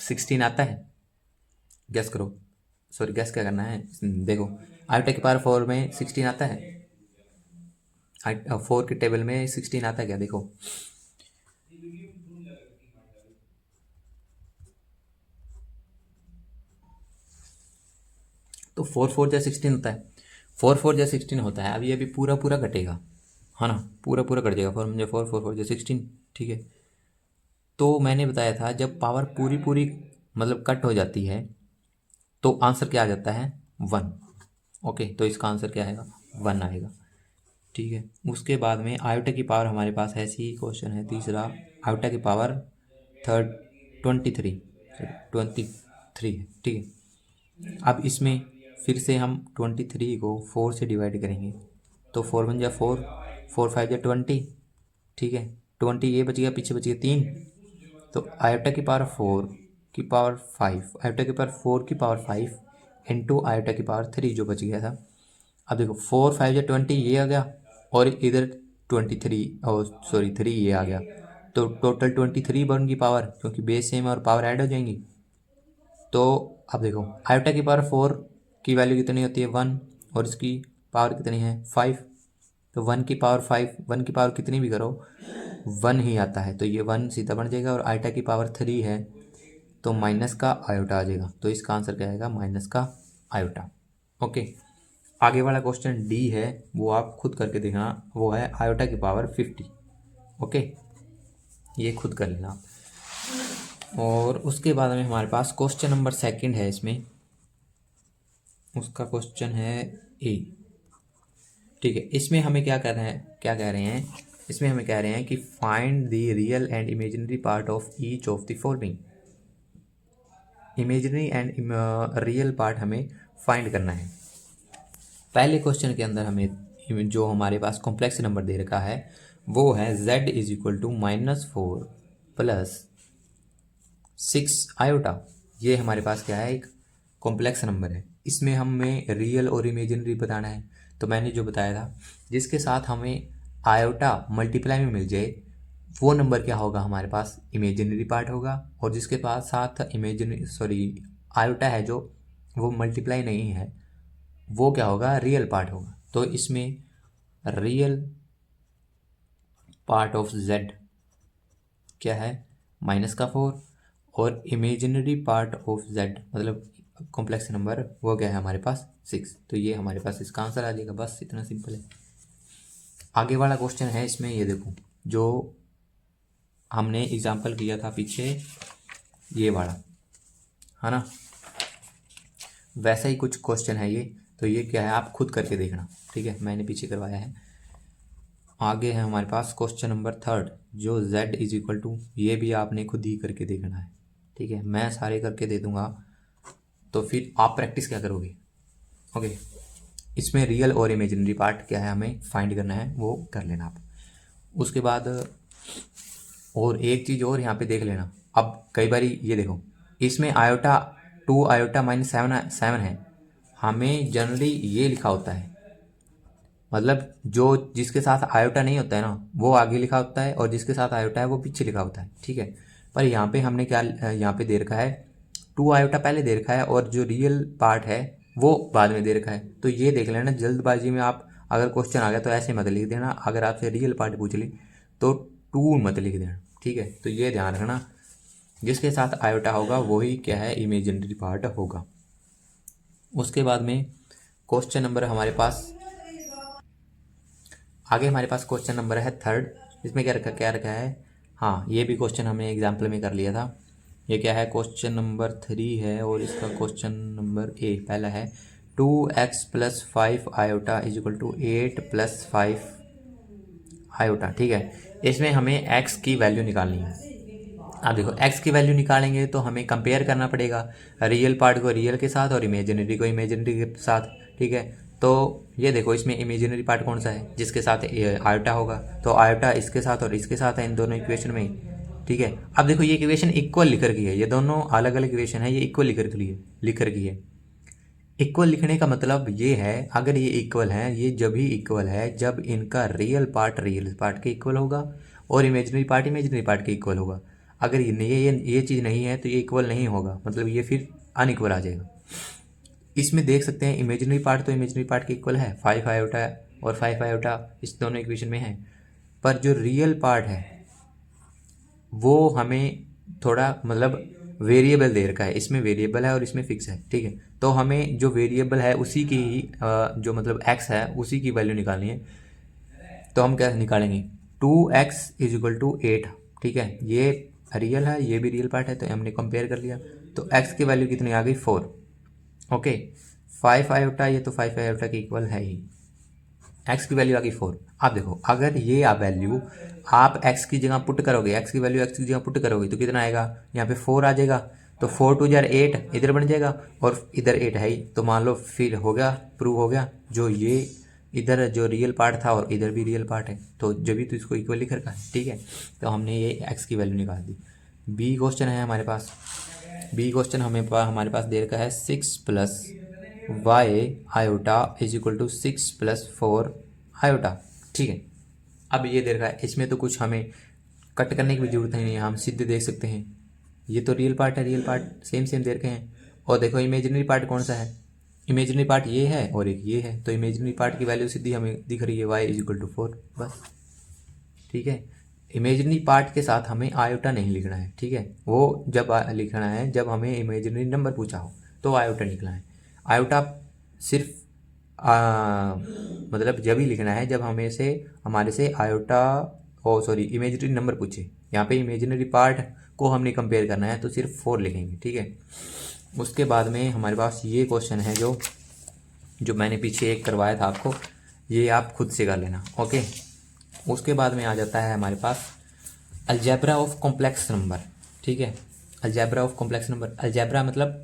16 आता है, गैस करो, सॉरी गैस क्या करना है, देखो आयोटा की पावर 4 में 16 आता है, 4 के टेबल में 16 आता है क्या, देखो तो 4 4 जा 16 होता है, 4 4 जा 16 होता है। अब ये भी पूरा पूरा कटेगा, है ना, पूरा पूरा कट जाएगा, 4 मुझे 4 4 4 जा 16। ठीक है, तो मैंने बताया था जब पावर पूरी पूरी मतलब कट हो जाती है तो आंसर क्या आ जाता है 1। ओके, तो इसका आंसर क्या आएगा 1 आएगा। ठीक है, उसके बाद में आयोटा की पावर हमारे पास ऐसी ही क्वेश्चन है तीसरा, आयोटा की पावर 23 है। ठीक है, अब इसमें फिर से हम 23 को 4 से डिवाइड करेंगे, तो 4 × 1 = 4, 4 × 5 = 20। ठीक है, 20 ये बच गया, पीछे बच गया 3, तो आयोटा की पावर 4 की पावर 5, आयोटा की पावर 4 की पावर 5 इंटू आयोटा की पावर 3 जो बच गया था। अब देखो 4 5 × 20 ये आ गया, और इधर 23 और सॉरी 3 ये आ गया, तो टोटल 23 बन गई पावर, क्योंकि बेस सेम और पावर ऐड हो जाएंगी। तो अब देखो आयोटा की पावर 4 की वैल्यू कितनी होती है 1, और इसकी पावर कितनी है 5, तो 1 की पावर 5, 1 की पावर कितनी भी करो 1 ही आता है, तो ये 1 सीधा बन जाएगा, और आयोटा की पावर 3 है तो माइनस का आयोटा आ जाएगा, तो इसका आंसर क्या आएगा माइनस का आयोटा। ओके, आगे वाला क्वेश्चन डी है, वो आप खुद करके देखना, वो है आयोटा की पावर 50। ओके, ये खुद कर लेना आप। और उसके बाद में हमारे पास क्वेश्चन नंबर 2 है, इसमें उसका क्वेश्चन है ए। ठीक है, इसमें हमें क्या कर रहे हैं, क्या कह रहे हैं, इसमें हमें कह रहे हैं कि find the real and imaginary part of each of the following. Imaginary and real part हमें फाइंड करना है। पहले क्वेश्चन के अंदर हमें जो हमारे पास कॉम्प्लेक्स नंबर दे रखा है वो है z = -4 + 6 आयोटा। ये हमारे पास क्या है, एक कॉम्प्लेक्स नंबर है। इसमें हमें रियल और इमेजिनरी बताना है, तो मैंने जो बताया था जिसके साथ हमें आयोटा मल्टीप्लाई में मिल जाए वो नंबर क्या होगा हमारे पास इमेजिनरी पार्ट होगा, और जिसके पास साथ आयोटा है जो वो मल्टीप्लाई नहीं है वो क्या होगा रियल पार्ट होगा। तो इसमें रियल पार्ट ऑफ z क्या है -4, और इमेजिनरी पार्ट ऑफ z मतलब कॉम्प्लेक्स नंबर वो क्या है हमारे पास 6। तो ये हमारे पास इसका आंसर आ जाएगा, बस इतना सिंपल है। आगे वाला क्वेश्चन है, इसमें ये देखो जो हमने एग्जाम्पल किया था पीछे ये वाला, है ना, वैसा ही कुछ क्वेश्चन है ये। तो ये क्या है आप खुद करके देखना, ठीक है, मैंने पीछे करवाया है। आगे है हमारे पास क्वेश्चन नंबर 3 जो z इज इक्वल टू, ये भी आपने खुद ही करके देखना है, ठीक है, मैं सारे करके दे दूंगा तो फिर आप प्रैक्टिस क्या करोगे। ओके, इसमें रियल और इमेजिनरी पार्ट क्या है हमें फाइंड करना है, वो कर लेना आप। उसके बाद और एक चीज़ और यहाँ पे देख लेना, अब कई बार ये देखो इसमें आयोटा 2 आयोटा माइनस 7 है, हमें जनरली ये लिखा होता है, मतलब जो जिसके साथ आयोटा नहीं होता है ना वो आगे लिखा होता है और जिसके साथ आयोटा है वो पीछे लिखा होता है, ठीक है। पर यहाँ पे हमने क्या यहाँ पे दे रखा है 2 आयोटा पहले दे रखा है और जो रियल पार्ट है वो बाद में दे रखा है। तो ये देख लेना, जल्दबाजी में आप अगर क्वेश्चन आ गया तो ऐसे मत लिख देना, अगर आपसे रियल पार्ट पूछ ली तो 2 मत लिख देना, ठीक है। तो ये ध्यान रखना, जिसके साथ आयोटा होगा वही क्या है इमेजिनरी पार्ट होगा। उसके बाद में क्वेश्चन नंबर हमारे पास आगे हमारे पास क्वेश्चन नंबर है 3, इसमें क्या रखा है, हाँ ये भी क्वेश्चन हमने एग्जाम्पल में कर लिया था। ये क्या है क्वेश्चन नंबर 3 है और इसका क्वेश्चन नंबर ए पहला है 2x + 5 iota is equal to 8 + 5 iota, ठीक है। इसमें हमें x की वैल्यू निकालनी है। अब देखो x की वैल्यू निकालेंगे तो हमें कंपेयर करना पड़ेगा रियल पार्ट को रियल के साथ और इमेजिनरी को इमेजिनरी के साथ, ठीक है। तो ये देखो इसमें इमेजिनरी पार्ट कौन सा है, जिसके साथ आयोटा होगा, तो आयोटा इसके साथ और इसके साथ है इन दोनों इक्वेशन में, ठीक है। अब देखो ये इक्वेशन इक्वल लिख रखी है, ये दोनों अलग अलग इक्वेशन है, ये इक्वल लिख रखी है। इक्वल लिखने का मतलब ये है अगर ये इक्वल है, ये जब ही इक्वल है जब इनका रियल पार्ट के इक्वल होगा और इमेजिनरी पार्ट के इक्वल होगा। अगर ये चीज़ नहीं है तो ये इक्वल नहीं होगा, मतलब ये फिर अनइक्वल आ जाएगा। इसमें देख सकते हैं इमेजिनरी पार्ट तो इमेजिनरी पार्ट के इक्वल है, 5 आयोटा और 5 आयोटा इस दोनों इक्वेशन में है, पर जो रियल पार्ट है वो हमें थोड़ा मतलब वेरिएबल दे रखा है, इसमें वेरिएबल है और इसमें फिक्स है, ठीक है। तो हमें जो वेरिएबल है उसी की ही जो मतलब x है उसी की वैल्यू निकालनी है। तो हम क्या निकालेंगे 2x इज इक्वल टू 8, ठीक है, ये रियल है ये भी रियल पार्ट है तो हमने कंपेयर कर लिया, तो x की वैल्यू कितनी आ गई 4। ओके, 5 आयोटा ये तो 5 आयोटा के इक्वल है ही, x की वैल्यू आ गई 4। आप देखो अगर ये वैल्यू आप x की जगह पुट करोगे, x की वैल्यू x की जगह पुट करोगे तो कितना आएगा, यहाँ पे 4 आ जाएगा, तो 4 2 जार 8 इधर बन जाएगा और इधर 8 है ही, तो मान लो फिर हो गया, प्रूव हो गया, जो ये इधर जो रियल पार्ट था और इधर भी रियल पार्ट है, तो जब भी तो इसको इक्वल लिख रखा है, ठीक है। तो हमने ये x की वैल्यू निकाल दी। बी क्वेश्चन है हमारे पास, बी क्वेश्चन हमारे पास दे रखा है 6 + y iota is equal to 6 + 4 iota, ठीक है। अब ये दे रखा है, इसमें तो कुछ हमें कट करने की भी जरूरत नहीं है, हम सीधे देख सकते हैं, ये तो रियल पार्ट है, रियल पार्ट सेम दे रखे हैं। और देखो इमेजिनरी पार्ट कौन सा है, इमेजिनरी पार्ट ये है और एक ये है, तो इमेजिनरी पार्ट की वैल्यू सीधी हमें दिख रही है y इज इक्वल टू 4, बस, ठीक है। इमेजिनरी पार्ट के साथ हमें आयोटा नहीं लिखना है, ठीक है, वो जब लिखना है जब हमें इमेजिनरी नंबर पूछा हो तो आयोटा लिखना है। आयोटा सिर्फ मतलब जब ही लिखना है जब हमारे से आयोटा इमेजिनरी नंबर पूछे। यहाँ पे इमेजिनरी पार्ट को हमने कंपेयर करना है तो सिर्फ 4 लिखेंगे, ठीक है। उसके बाद में हमारे पास ये क्वेश्चन है जो मैंने पीछे एक करवाया था आपको, ये आप खुद से कर लेना, ओके। उसके बाद में आ जाता है हमारे पास अलजेब्रा ऑफ कॉम्प्लेक्स नंबर, ठीक है। Algebra of complex number, algebra मतलब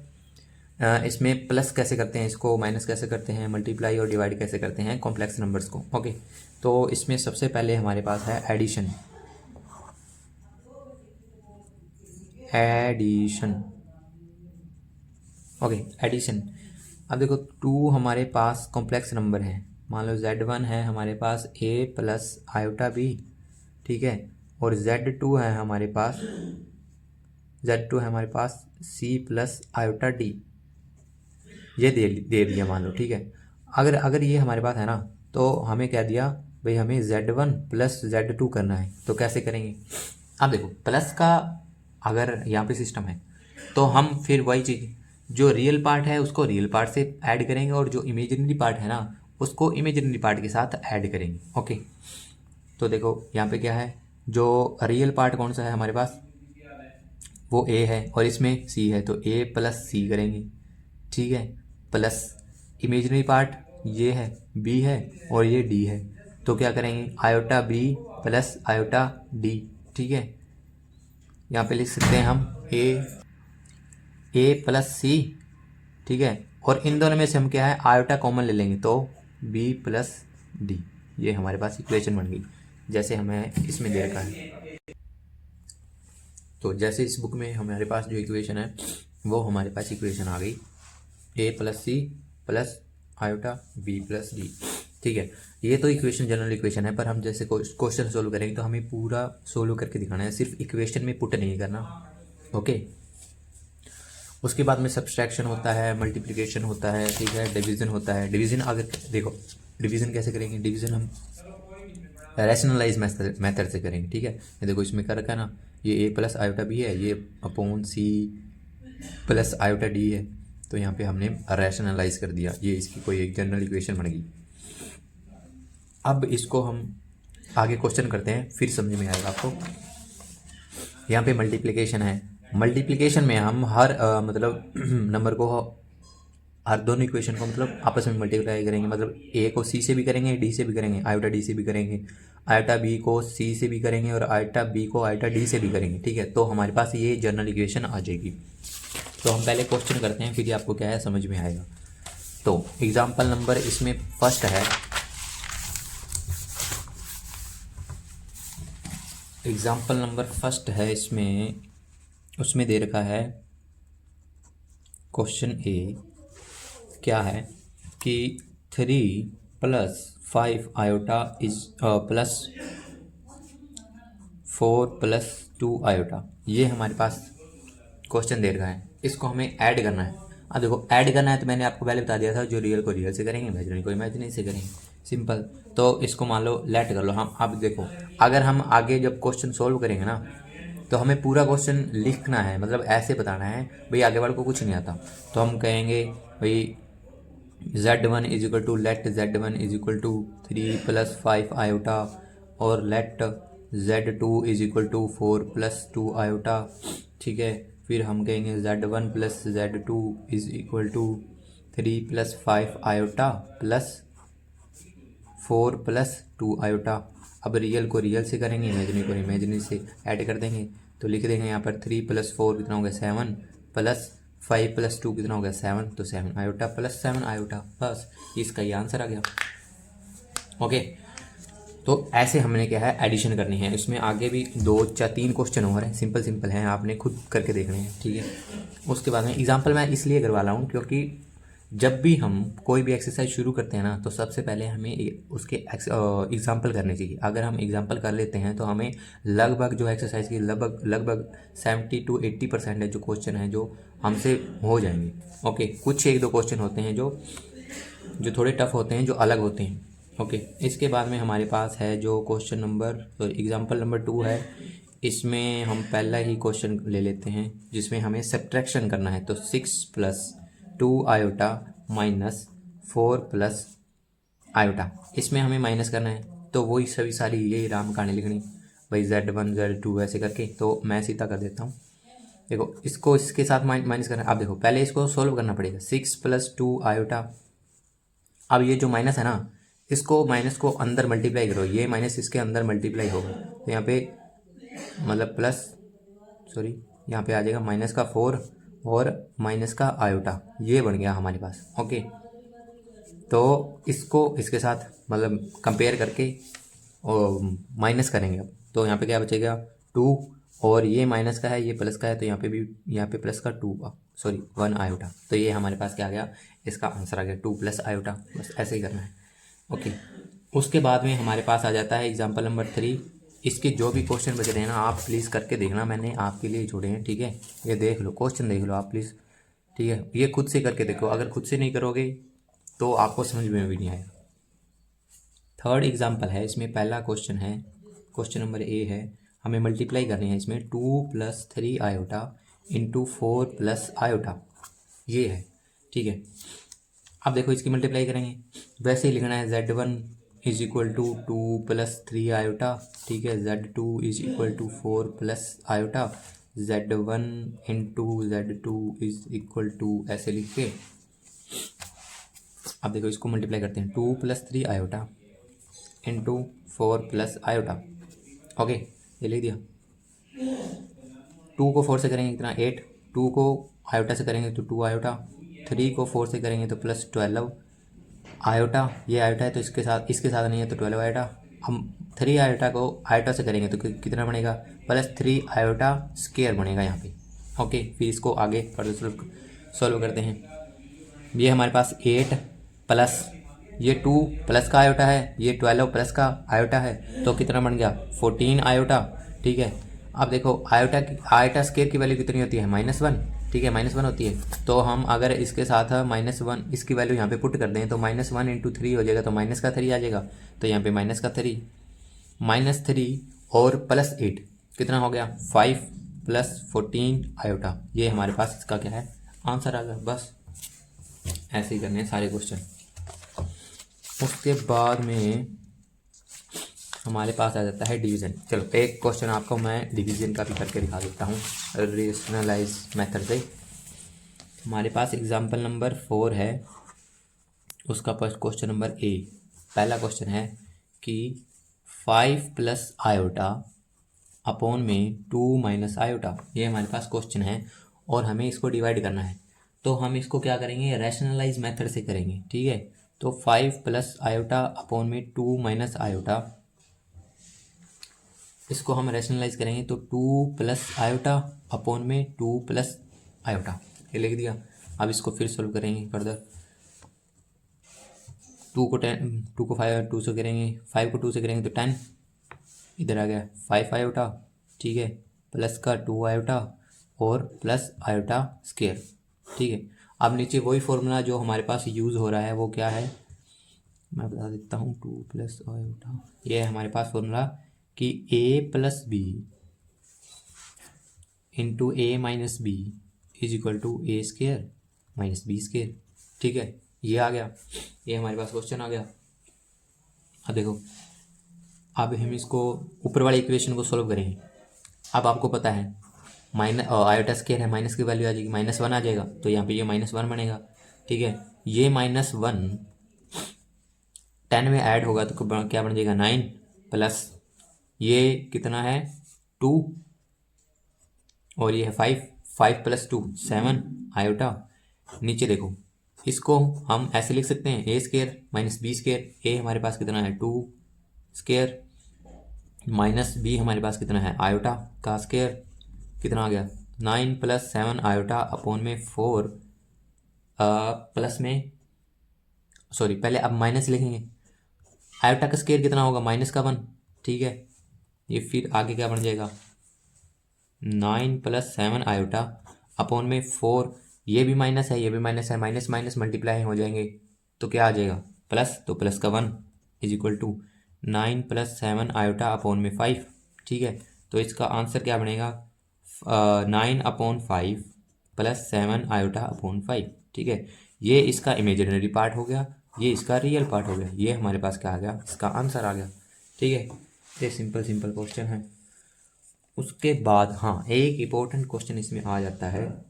इसमें प्लस कैसे करते हैं, इसको माइनस कैसे करते हैं, मल्टीप्लाई और डिवाइड कैसे करते हैं कॉम्प्लेक्स नंबर्स को, ओके। तो इसमें सबसे पहले हमारे पास है एडिशन, ओके, एडिशन। अब देखो 2 हमारे पास कॉम्प्लेक्स नंबर है, मान लो z1 है हमारे पास a + आयोटा b, ठीक है, और z2 है हमारे पास c + आयोटा d, ये दे दिया मान लो, ठीक है। अगर ये हमारे पास है ना तो हमें क्या दिया भाई, हमें z1 + z2 करना है, तो कैसे करेंगे। अब देखो प्लस का अगर यहाँ पे सिस्टम है तो हम फिर वही चीज़, जो रियल पार्ट है उसको रियल पार्ट से ऐड करेंगे और जो इमेजिनरी पार्ट है ना उसको इमेजिनरी पार्ट के साथ ऐड करेंगे, ओके। तो देखो यहाँ पे क्या है जो रियल पार्ट कौन सा है हमारे पास, वो ए है और इसमें सी है, तो ए प्लस सी करेंगे, ठीक है, प्लस इमेजिनरी पार्ट ये है, बी है और ये डी है, तो क्या करेंगे, iota b plus iota d, ठीक है। यहाँ पे लिख सकते हैं हम ए प्लस सी, ठीक है, और इन दोनों में से हम क्या है आयोटा कॉमन ले लेंगे, तो बी प्लस डी, ये हमारे पास इक्वेशन बन गई जैसे हमें इसमें दे रखा है। तो जैसे इस बुक में हमारे पास जो इक्वेशन है वो हमारे पास इक्वेशन आ गई, a plus c plus iota b plus d, ठीक है। ये तो इक्वेशन जनरल इक्वेशन है, पर हम जैसे क्वेश्चन सोल्व करेंगे तो हमें पूरा सोल्व करके दिखाना है, सिर्फ इक्वेशन में पुट नहीं करना, ओके। उसके बाद में सब्सट्रैक्शन होता है, मल्टीप्लिकेशन होता है, ठीक है, डिवीज़न होता है। डिवीज़न अगर देखो डिवीज़न कैसे करेंगे, डिवीज़न हम रैशनलाइज मेथड से करेंगे, ठीक है। ये देखो इसमें कर रखा है ना, ये ए प्लस आयोटा बी है, ये upon c plus iota d है, तो यहाँ पे हमने रैशनलाइज कर दिया, ये इसकी कोई एक जनरल इक्वेशन बन गई। अब इसको हम आगे क्वेश्चन करते हैं, फिर समझ में आएगा आपको। यहाँ पे मल्टीप्लिकेशन है, मल्टीप्लिकेशन में हम हर मतलब नंबर को, हर दोनों इक्वेशन को मतलब आपस में मल्टीप्लाई करेंगे, मतलब ए को सी से भी करेंगे, डी से भी करेंगे, आयोटा डी से भी करेंगे, आयोटा बी को सी से भी करेंगे और आयोटा बी को आयोटा डी से भी करेंगे, ठीक है। तो हमारे पास ये जनरल इक्वेशन आ जाएगी। तो हम पहले क्वेश्चन करते हैं, फिर ये आपको क्या है समझ में आएगा। तो एग्जाम्पल नंबर इसमें फर्स्ट है, एग्जाम्पल नंबर फर्स्ट है इसमें, उसमें दे रखा है क्वेश्चन ए क्या है कि 3 + 5 आयोटा इज प्लस 4 + 2 आयोटा, ये हमारे पास क्वेश्चन दे रखा है, इसको हमें ऐड करना है। अब देखो ऐड करना है तो मैंने आपको पहले बता दिया था, जो रियल को रियल से करेंगे, इमेजिनरी को इमेजिनरी से करेंगे, सिंपल। तो इसको मान लो लेट कर लो हम। अब देखो अगर हम आगे जब क्वेश्चन सोल्व करेंगे ना, तो हमें पूरा क्वेश्चन लिखना है, मतलब ऐसे बताना है भाई आगे वाले को कुछ नहीं आता, तो हम कहेंगे भाई z1 is equal to let z1 is equal to 3 + 5 iota, और let z2 is equal to 4 + 2 iota, ठीक है। फिर हम कहेंगे z1 + z2 is equal to 3 + 5 iota plus 4 + 2 iota. अब रियल को रियल से करेंगे, इमेजिनरी को इमेजिनरी से ऐड कर देंगे, तो लिख देंगे यहाँ पर 3 + 4 कितना हो गया 7, प्लस 5 + 2 कितना हो गया 7, तो 7 आयोटा प्लस 7 आयोटा, बस इसका ये आंसर आ गया, ओके। तो ऐसे हमने क्या है एडिशन करनी है। इसमें आगे भी 2 या 3 क्वेश्चन और हैं, सिंपल सिंपल हैं, आपने खुद करके देखने हैं, ठीक है। उसके बाद में एग्जांपल मैं इसलिए करवा रहा हूँ क्योंकि जब भी हम कोई भी एक्सरसाइज शुरू करते हैं ना, तो सबसे पहले हमें उसके एग्जांपल करने चाहिए। अगर हम एग्जांपल कर लेते हैं तो हमें लगभग जो एक्सरसाइज की लगभग 70 to 80% जो क्वेश्चन हैं जो हमसे हो जाएंगे, ओके। कुछ 1-2 क्वेश्चन होते हैं जो थोड़े टफ होते हैं, जो अलग होते हैं, ओके। इसके बाद में हमारे पास है जो क्वेश्चन नंबर एग्जांपल नंबर 2 है, इसमें हम पहला ही क्वेश्चन ले लेते हैं जिसमें हमें सब्ट्रैक्शन करना है। तो 6 + 2 आयोटा माइनस 4 + आयोटा, इसमें हमें माइनस करना है, तो वही सभी सारी यही राम कहानी लिखनी भाई, z1 z2 ऐसे करके। तो मैं सीधा कर देता हूँ, देखो इसको इसके साथ माइनस करना है। अब देखो पहले इसको सोल्व करना पड़ेगा, 6 + 2 आयोटा। अब ये जो माइनस है ना, इसको माइनस को अंदर मल्टीप्लाई करो, ये माइनस इसके अंदर मल्टीप्लाई होगा, तो यहाँ पे मतलब प्लस यहाँ पे आ जाएगा -4 और माइनस का आयोटा, ये बन गया हमारे पास, ओके। तो इसको इसके साथ मतलब कंपेयर करके और माइनस करेंगे अब, तो यहाँ पे क्या बचेगा 2, और ये माइनस का है ये प्लस का है, तो यहाँ पे प्लस का 1 आयोटा, तो ये हमारे पास क्या आ गया, इसका आंसर आ गया 2 + आयोटा, बस ऐसे ही करना है, ओके। उसके बाद में हमारे पास आ जाता है एग्जाम्पल नंबर 3। इसके जो भी क्वेश्चन बचे हैं ना, आप प्लीज़ करके देखना, मैंने आपके लिए छोड़े हैं, ठीक है। ये देख लो, क्वेश्चन देख लो आप प्लीज़, ठीक है। ये खुद से करके देखो, अगर खुद से नहीं करोगे तो आपको समझ में भी नहीं आएगा। थर्ड एग्जाम्पल है, इसमें पहला क्वेश्चन है, क्वेश्चन नंबर ए है, हमें मल्टीप्लाई करनी है इसमें 2 + 3 आयोटा इंटू 4 + आयोटा, ये है, ठीक है। अब देखो इसकी मल्टीप्लाई करेंगे, वैसे ही लिखना है z1 is equal to 2 + 3 i, ठीक है। Z2 is equal to 4 + i, Z1 into Z2 is equal to, ऐसे लिख के अब देखो इसको मल्टीप्लाई करते हैं। 2 + 3 i इंटू 4 + i, ओके ये लिख दिया। 2 को 4 से करेंगे कितना 8, 2 को आयोटा से करेंगे तो 2 आयोटा, 3 को 4 से करेंगे तो +12 आयोटा, ये आयोटा है तो इसके साथ नहीं है तो 12 आयोटा। हम 3 आयोटा को आयोटा से करेंगे तो कितना बनेगा +3 आयोटा स्क्वायर बनेगा यहाँ पे, ओके। फिर इसको आगे फर्दर सॉल्व करते हैं। ये हमारे पास 8 प्लस ये 2 प्लस का आयोटा है, ये 12 प्लस का आयोटा है, तो कितना बन गया 14 आयोटा, ठीक है। अब देखो आयोटा स्क्वायर की वैल्यू कितनी होती है -1, ठीक है, -1 होती है। तो हम अगर इसके साथ -1 इसकी वैल्यू यहाँ पे पुट कर दें तो -1 इंटू 3 हो जाएगा, तो -3 आ जाएगा। तो यहाँ पे -3 और +8 कितना हो गया 5 + 14 आयोटा। ये हमारे पास इसका क्या है आंसर आ गया। बस ऐसे ही करने हैं सारे क्वेश्चन। उसके बाद में हमारे पास आ जाता है डिवीज़न। चलो एक क्वेश्चन आपको मैं डिवीज़न का भी करके दिखा देता हूँ रेशनलाइज मेथड से। हमारे पास एग्जांपल नंबर 4 है, उसका फर्स्ट क्वेश्चन नंबर ए। पहला क्वेश्चन है कि 5 + i अपॉन में 2 - i, ये हमारे पास क्वेश्चन है और हमें इसको डिवाइड करना है। तो हम इसको क्या करेंगे रैशनलाइज मेथड से करेंगे, ठीक है। तो 5 + i अपॉन में 2 - i, इसको हम रैशनलाइज करेंगे तो 2 + i अपॉन में 2 + i, ये लिख दिया। अब इसको फिर सोल्व करेंगे फर्दर। 2 को 2 से करेंगे, 5 को 2 से करेंगे तो 10, इधर आ गया 5 i, ठीक है, प्लस का 2 i और प्लस i स्क्वायर, ठीक है। अब नीचे वही फॉर्मूला जो हमारे पास यूज़ हो रहा है वो क्या है मैं बता देता हूँ। 2 + i, ये है हमारे पास फॉर्मूला कि a + b into a - b is equal to a² - b², ठीक है। ये आ गया, ये हमारे पास क्वेश्चन आ गया। अब देखो अब हम इसको ऊपर वाले इक्वेशन को सॉल्व करेंगे। अब आपको पता है आयोटा स्क्वायर है, माइनस की वैल्यू आ जाएगी -1 आ जाएगा, तो यहाँ पे ये -1 बनेगा, ठीक है। ये -1 10 में ऐड होगा तो क्या बन जाएगा 9 प्लस ये कितना है 2 और ये है 5 + 2 7 आयोटा। नीचे देखो इसको हम ऐसे लिख सकते हैं a² - b²। a हमारे पास कितना है 2² माइनस b हमारे पास कितना है आयोटा का स्क्वायर, कितना आ गया 9 + 7 आयोटा अपॉन में 4 प्लस में सॉरी पहले अब माइनस लिखेंगे। आयोटा का स्क्वायर कितना होगा -1, ठीक है। ये फिर आगे क्या बन जाएगा 9 + 7 आयोटा अपॉन में 4, ये भी माइनस है ये भी माइनस है, माइनस माइनस मल्टीप्लाई हो जाएंगे तो क्या आ जाएगा प्लस, तो प्लस का 1 is equal to 9 + 7 iota upon में 5, ठीक है। तो इसका आंसर क्या बनेगा 9/5 + 7 आयोटा अपॉन 5, ठीक है। ये इसका इमेजिनरी पार्ट हो गया, ये इसका रियल पार्ट हो गया, ये हमारे पास क्या आ गया इसका आंसर आ गया, ठीक है। ये सिंपल क्वेश्चन है। उसके बाद हाँ एक इम्पोर्टेंट क्वेश्चन इसमें आ जाता है,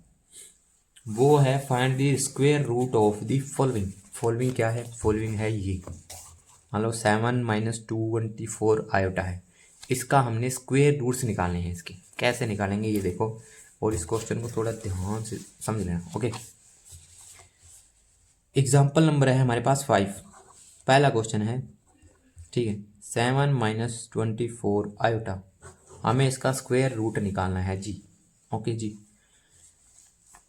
वो है find the square root of the following क्या है, फॉलोइंग है ये मान लो 7 - 224 आयोटा है, इसका हमने स्क्वायर रूट्स निकालने हैं। इसके कैसे निकालेंगे ये देखो, और इस क्वेश्चन को थोड़ा ध्यान से समझ लेना, ओके। एग्जाम्पल नंबर है हमारे पास 5, पहला क्वेश्चन है, ठीक है। 7 - 24 आयोटा, हमें इसका स्क्वायर रूट निकालना है जी, ओके जी,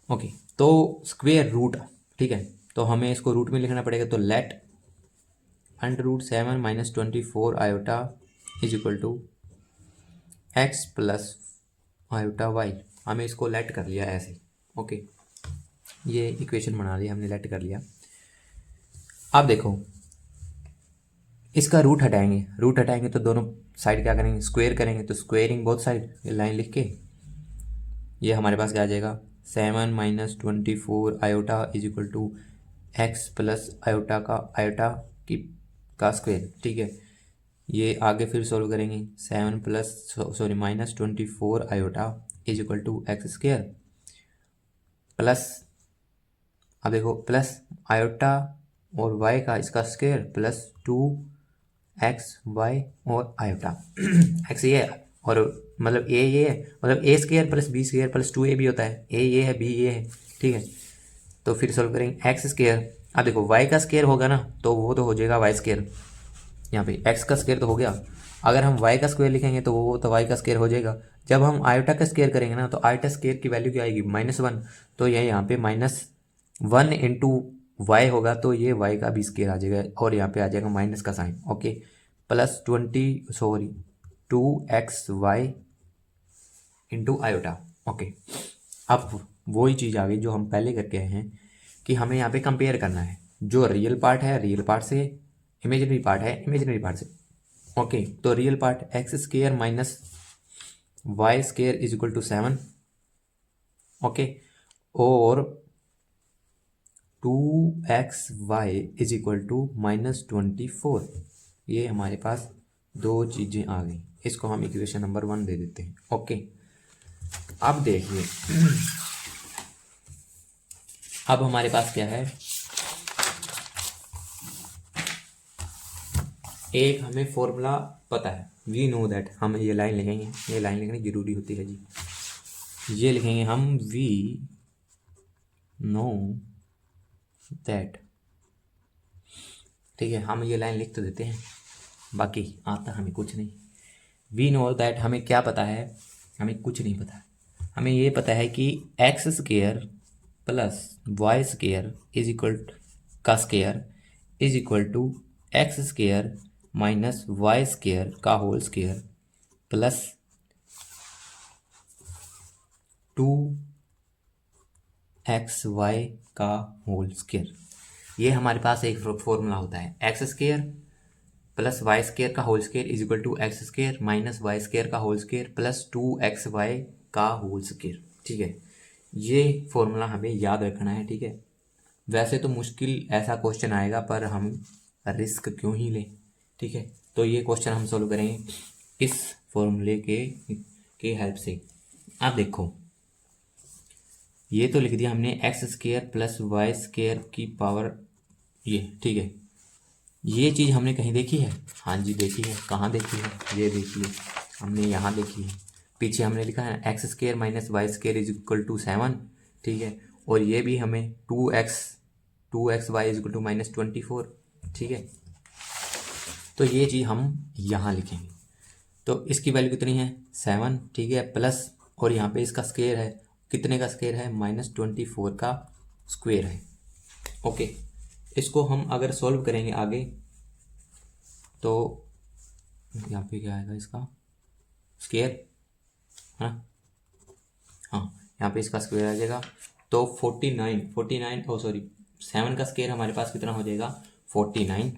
ओके। तो स्क्वायर रूट, ठीक है, तो हमें इसको रूट में लिखना पड़ेगा। तो let √7 - 24 iota is equal to x + iota y, हमें इसको लेट कर लिया ऐसे, ओके। ये इक्वेशन बना लिया हमने, लेट कर लिया। अब देखो इसका रूट हटाएंगे तो दोनों साइड क्या करेंगे स्क्वायर करेंगे, तो स्क्वेयरिंग बोथ साइड लाइन लिख के ये हमारे पास क्या आ जाएगा 7 - 24 iota is equal to x + iota का आयोटा की का स्क्वायर, ठीक है। ये आगे फिर सॉल्व करेंगे, 7 plus sorry -24 iota is equal to x square plus, अब देखो प्लस आयोटा और वाई का इसका स्क्वायर प्लस 2 एक्स वाई और आयोटा एक्स ये है और मतलब ए ये है, मतलब a square plus b square plus 2a भी होता है, ए ये है बी ये है, ठीक है। तो फिर सॉल्व करेंगे एक्स स्क्वायर, अब देखो वाई का स्क्वायर होगा ना तो वो तो हो जाएगा वाई स्क्वायर, यहाँ पे एक्स का स्क्वायर तो हो गया, अगर हम वाई का स्क्वायर लिखेंगे तो वो तो वाई का स्क्वायर हो जाएगा। जब हम आयोटा का स्क्वायर करेंगे ना तो आयोटा स्क्वायर की वैल्यू क्या आएगी -1, तो ये यहाँ पे -1 इंटू वाई होगा तो ये वाई का भी स्क्वायर आ जाएगा और यहाँ पे आ जाएगा माइनस का sign, okay. Plus 2x y into iota, okay. अब वही चीज़ आ गई जो हम पहले करके आए हैं कि हमें यहाँ पे कंपेयर करना है, जो रियल पार्ट है रियल पार्ट से, इमेजिनरी पार्ट है इमेजिनरी पार्ट से, ओके। तो real part x square minus y square is equal to 7, okay, और 2xy इज इक्वल टू -24, ये हमारे पास दो चीज़ें आ गई, इसको हम इक्वेशन नंबर 1 दे देते हैं, ओके। अब देखिए अब हमारे पास क्या है, एक हमें फॉर्मूला पता है, वी नो दैट, हम ये लाइन लिखेंगे, ये लाइन लिखनी जरूरी होती है जी, ये लिखेंगे हम वी नो दैट, ठीक है। हम ये लाइन लिख तो देते हैं, बाकी आता हमें कुछ नहीं। वी नो दैट, हमें क्या पता है, हमें कुछ नहीं पता, हमें ये पता है कि x square plus y square is equal का square is equal to x square minus y square का होल स्क्वायर प्लस 2xy का होल स्क्वायर। ये हमारे पास एक फॉर्मूला होता है, x square plus y square का whole square is equal to x square minus y square का whole square plus 2xy का होल स्क्वायर, ठीक है। ये फॉर्मूला हमें याद रखना है, ठीक है। वैसे तो मुश्किल ऐसा क्वेश्चन आएगा पर हम रिस्क क्यों ही लें, ठीक है। तो ये क्वेश्चन हम सॉल्व करेंगे इस फॉर्मूले के हेल्प से। आप देखो ये तो लिख दिया हमने x square plus y square की पावर ये, ठीक है। ये चीज़ हमने कहीं देखी है, हाँ जी देखी है, कहाँ देखी है, ये देखी है हमने, यहाँ देखी है। पीछे हमने लिखा है x square minus y square is equal to 7, ठीक है। और ये भी हमें 2xy इज इक्वल टू -24, ठीक है। तो ये चीज़ हम यहाँ लिखेंगे, तो इसकी वैल्यू कितनी है 7, ठीक है, प्लस और यहाँ पे इसका स्क्वायर है, कितने का स्क्वायर है -24 का स्क्वायर है, ओके। इसको हम अगर सॉल्व करेंगे आगे तो यहाँ पे क्या आएगा इसका स्क्वायर, है ना, हाँ यहाँ पे इसका स्क्वायर आ जाएगा तो 49 ओ सॉरी 7 का स्क्वायर हमारे पास कितना हो जाएगा 49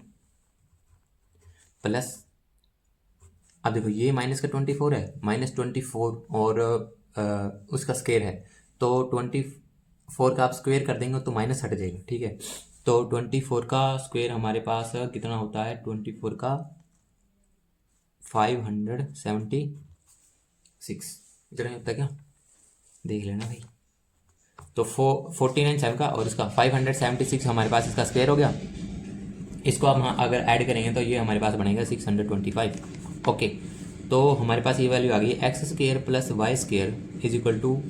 प्लस, अब देखो ये माइनस का 24 है, -24 और उसका स्क्वायर है तो 24 का आप स्क्वायर कर देंगे तो माइनस हट जाएगा, ठीक है। तो 24 का स्क्वायर हमारे पास कितना होता है, 24 का 576 इतना होता है क्या, देख लेना भाई। तो 49 7 का और इसका 576 हमारे पास इसका स्क्वायर हो गया, इसको आप अगर ऐड करेंगे तो ये हमारे पास बनेगा 625, ओके। तो हमारे पास ये वैल्यू आ गई x square plus y square is equal to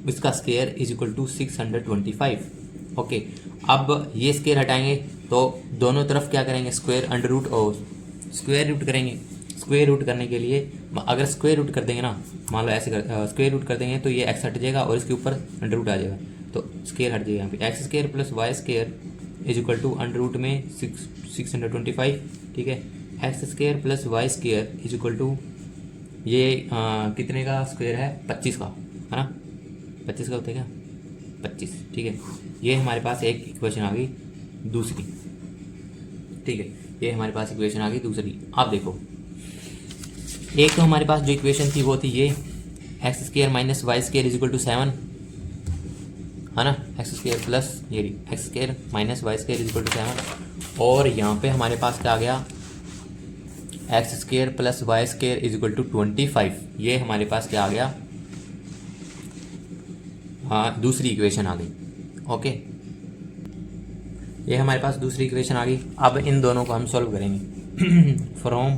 इसका square is equal to 625, okay. अब ये स्क्वायर हटाएंगे तो दोनों तरफ क्या करेंगे स्क्वायर अंडर रूट और स्क्वायर रूट करेंगे। स्क्वायर रूट करने के लिए अगर स्क्वायर रूट कर देंगे ना, मान लो ऐसे स्क्वायर रूट कर देंगे तो ये एक्स हट जाएगा और इसके ऊपर अंडर रूट आ जाएगा, तो स्क्वायर हट जाएगा यहाँ पे, x square plus y square is equal to under root में 625, ठीक है। X square plus y square is equal to ये कितने का स्क्वायर है 25 का, है ना, 25 का होता है क्या 25, ठीक है। ये हमारे पास एक इक्वेशन आ गई दूसरी, ठीक है, ये हमारे पास इक्वेशन आ गई दूसरी। आप देखो एक तो हमारे पास जो इक्वेशन थी वो थी ये x square minus y square is equal to 7, है ना, एक्स स्क्वायर प्लस ये x square minus y square is equal to 7, और यहाँ पे हमारे पास क्या आ गया x square plus y square is equal to 25, ये हमारे पास क्या आ गया, हाँ दूसरी इक्वेशन आ गई। ओके, ये हमारे पास दूसरी इक्वेशन आ गई। अब इन दोनों को हम सॉल्व करेंगे फ्रॉम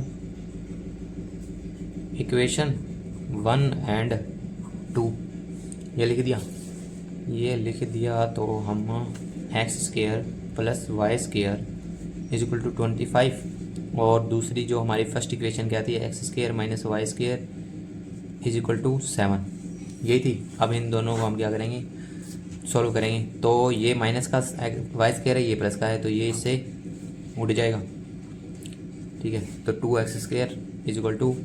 इक्वेशन 1 एंड 2, ये लिख दिया, ये लिख दिया। तो हम x square plus y square is equal to 25, और दूसरी जो हमारी फर्स्ट इक्वेशन क्या थी, x square minus y square is equal to 7, यही थी। अब इन दोनों को हम क्या करेंगे, सॉल्व करेंगे। तो ये माइनस का वाई स्केयर है, ये प्लस का है, तो ये इससे उड़ जाएगा। ठीक है, तो 2x square is equal to,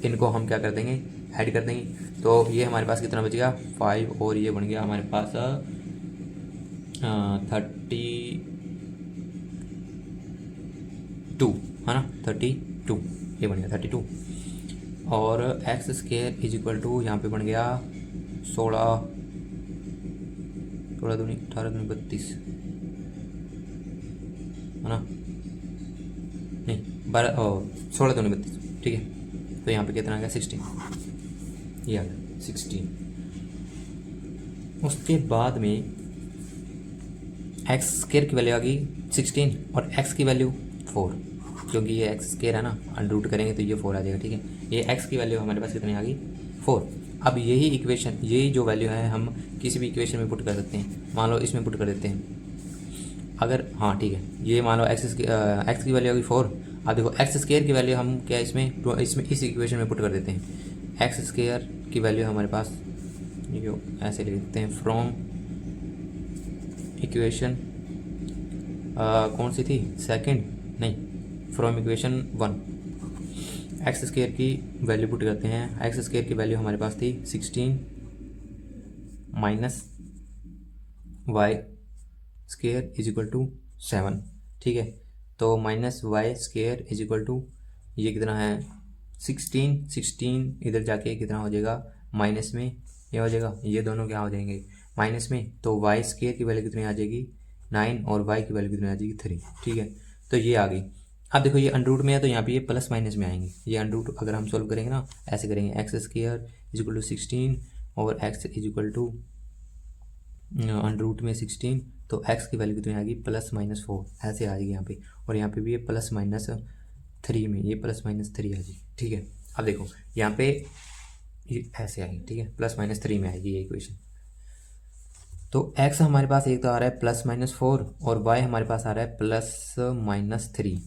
इनको हम क्या कर देंगे, ऐड कर देंगे। तो ये हमारे पास कितना बचेगा 5, और ये बन गया हमारे पास 32 है ना, 32, ये बन गया 32। और x square is equal to यहाँ पे बन गया 16, 16 दूनी 18 दूनी 32 है ना, नहीं 12, 16 दूनी 32, ठीक है। तो यहाँ पे कितना आ गया 16, ये आ गया 16। उसके बाद में एक्स स्केयर की वैल्यू आ गई 16 और एक्स की वैल्यू 4, क्योंकि ये एक्स स्केयर है ना, अनरूट करेंगे तो ये 4 आ जाएगा। ठीक है, ये एक्स की वैल्यू हमारे पास कितनी आ गई 4। अब यही इक्वेशन, यही जो वैल्यू है हम किसी भी इक्वेशन में पुट कर सकते हैं। मान लो इसमें पुट कर देते हैं अगर, हाँ ठीक है, ये मान लो एक्स की वैल्यू होगी 4। अब देखो एक्स स्केयर की वैल्यू हम क्या इसमें इस इक्वेशन में पुट कर देते हैं। एक्स स्केयर की वैल्यू हमारे पास ये जो ऐसे लिख देते हैं फ्रॉम इक्वेशन कौन सी थी, सेकंड नहीं, फ्रॉम इक्वेशन 1 एक्स स्केयर की वैल्यू पुट करते हैं। एक्स स्केयर की वैल्यू हमारे पास थी 16 minus y square is equal to 7। ठीक है, तो minus y square is equal to, ये कितना है 16 इधर जाके कितना हो जाएगा माइनस में, ये हो जाएगा, ये दोनों क्या हो जाएंगे माइनस में। तो वाई स्केयर की वैल्यू कितनी आ जाएगी 9, और वाई की वैल्यू कितनी आ जाएगी 3। ठीक है, तो ये आ गई। अब देखो ये अंडरूट में है, तो यहाँ पे ये प्लस माइनस में आएंगे। ये अंडरूट अगर हम सोल्व करेंगे ना, ऐसे करेंगे, x square is equal to 16 और x is equal to under root में 16, तो एक्स की वैल्यू कितनी आ गई +-4, ऐसे आ जाएगी यहाँ पे। और यहाँ पे भी ये +-3 में, ये +-3 आ जाएगी। ठीक है, अब देखो यहाँ पे ये ऐसे आएगी। ठीक है, +-3 में आएगी ये इक्वेशन। तो x हमारे पास एक तो आ रहा है +-4 और y हमारे पास आ रहा है +-3,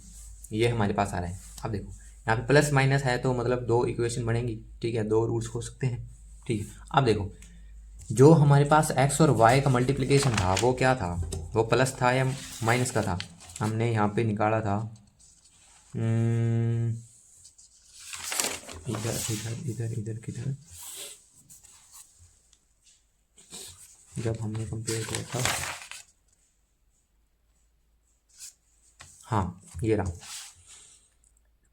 ये हमारे पास आ रहा है। अब देखो यहाँ पे प्लस माइनस है तो मतलब दो इक्वेशन बनेंगी। ठीक है, दो रूट्स हो सकते हैं। ठीक है, अब देखो जो हमारे पास x और y का मल्टीप्लिकेशन था वो क्या था, वो प्लस था या माइनस का था, हमने यहाँ पे निकाला था इधर इधर इधर इधर किधर, जब हमने कंपेयर किया था, हाँ ये रहा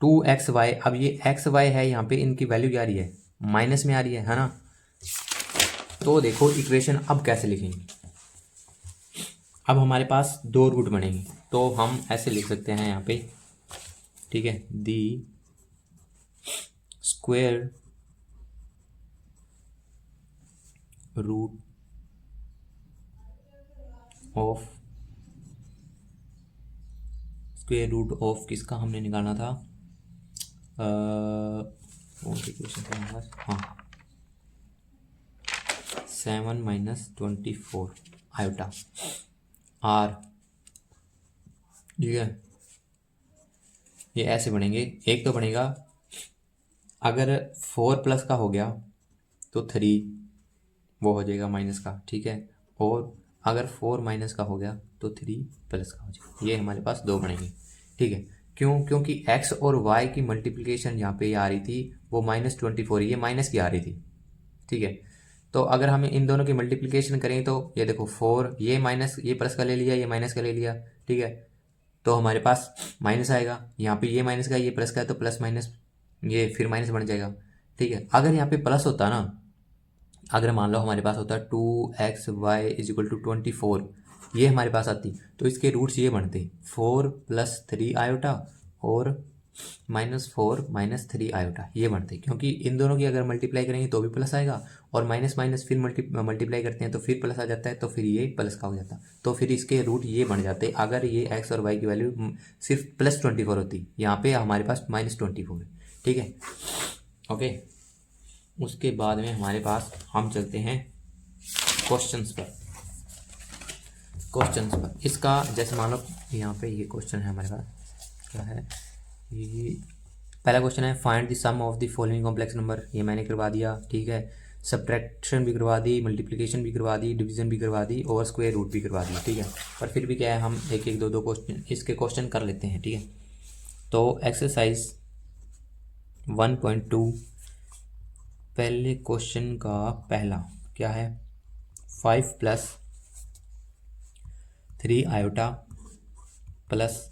2xy। अब ये xy है, यहाँ पे इनकी वैल्यू क्या आ रही है माइनस में आ रही है ना। तो देखो इक्वेशन अब कैसे लिखेंगे, अब हमारे पास दो रूट बनेंगे, तो हम ऐसे लिख सकते हैं यहाँ पे। ठीक है, the square root of, square root of किसका हमने निकालना था, कौन सी इक्वेशन था हमारे पास, हाँ 7 - 24 आयोटा आर। ठीक है, ये ऐसे बनेंगे। एक तो बनेगा अगर 4 प्लस का हो गया तो 3 वो हो जाएगा माइनस का। ठीक है, और अगर 4 माइनस का हो गया तो 3 प्लस का हो जाएगा। ये हमारे पास दो बनेंगे। ठीक है, क्यों, क्योंकि x और y की मल्टीप्लिकेशन यहाँ पे आ रही थी वो -24, ये माइनस की आ रही थी। ठीक है, तो अगर हम इन दोनों की मल्टीप्लिकेशन करें तो ये देखो 4, ये माइनस, ये प्लस का ले लिया, ये माइनस का ले लिया। ठीक है, तो हमारे पास माइनस आएगा। यहाँ पे ये माइनस का, ये प्लस का है, तो प्लस माइनस ये फिर माइनस बन जाएगा। ठीक है, अगर यहाँ पे प्लस होता ना, अगर मान लो हमारे पास होता 2xy इज इक्वल टू 24, ये हमारे पास आती तो इसके रूट्स ये बनते 4 + 3 आयोटा और -4 -3 आयोटा ये बनते हैं, क्योंकि इन दोनों की अगर मल्टीप्लाई करेंगे तो भी प्लस आएगा, और माइनस माइनस फिर मल्टीप्लाई करते हैं तो फिर प्लस आ जाता है, तो फिर ये प्लस का हो जाता है, तो फिर इसके रूट ये बन जाते। अगर ये एक्स और वाई की वैल्यू सिर्फ +24 होती, यहाँ पे हमारे पास -24 है, ठीक है। ओके, उसके बाद में हमारे पास हम चलते हैं क्वेश्चंस पर। इसका जैसे मान लो यहाँ पे ये क्वेश्चन है हमारे पास, क्या है ये, पहला क्वेश्चन है find the sum of the following complex number. ये मैंने करवा दिया, ठीक है। सब्ट्रैक्शन भी करवा दी, मल्टीप्लिकेशन भी करवा दी, डिवीजन भी करवा दी, और स्क्वायर रूट भी करवा दी, ठीक है। पर फिर भी क्या है, हम एक एक दो क्वेश्चन इसके क्वेश्चन कर लेते हैं, ठीक है। तो एक्सरसाइज 1.2 पहले क्वेश्चन का पहला क्या है, 5 + 3 आयोटा +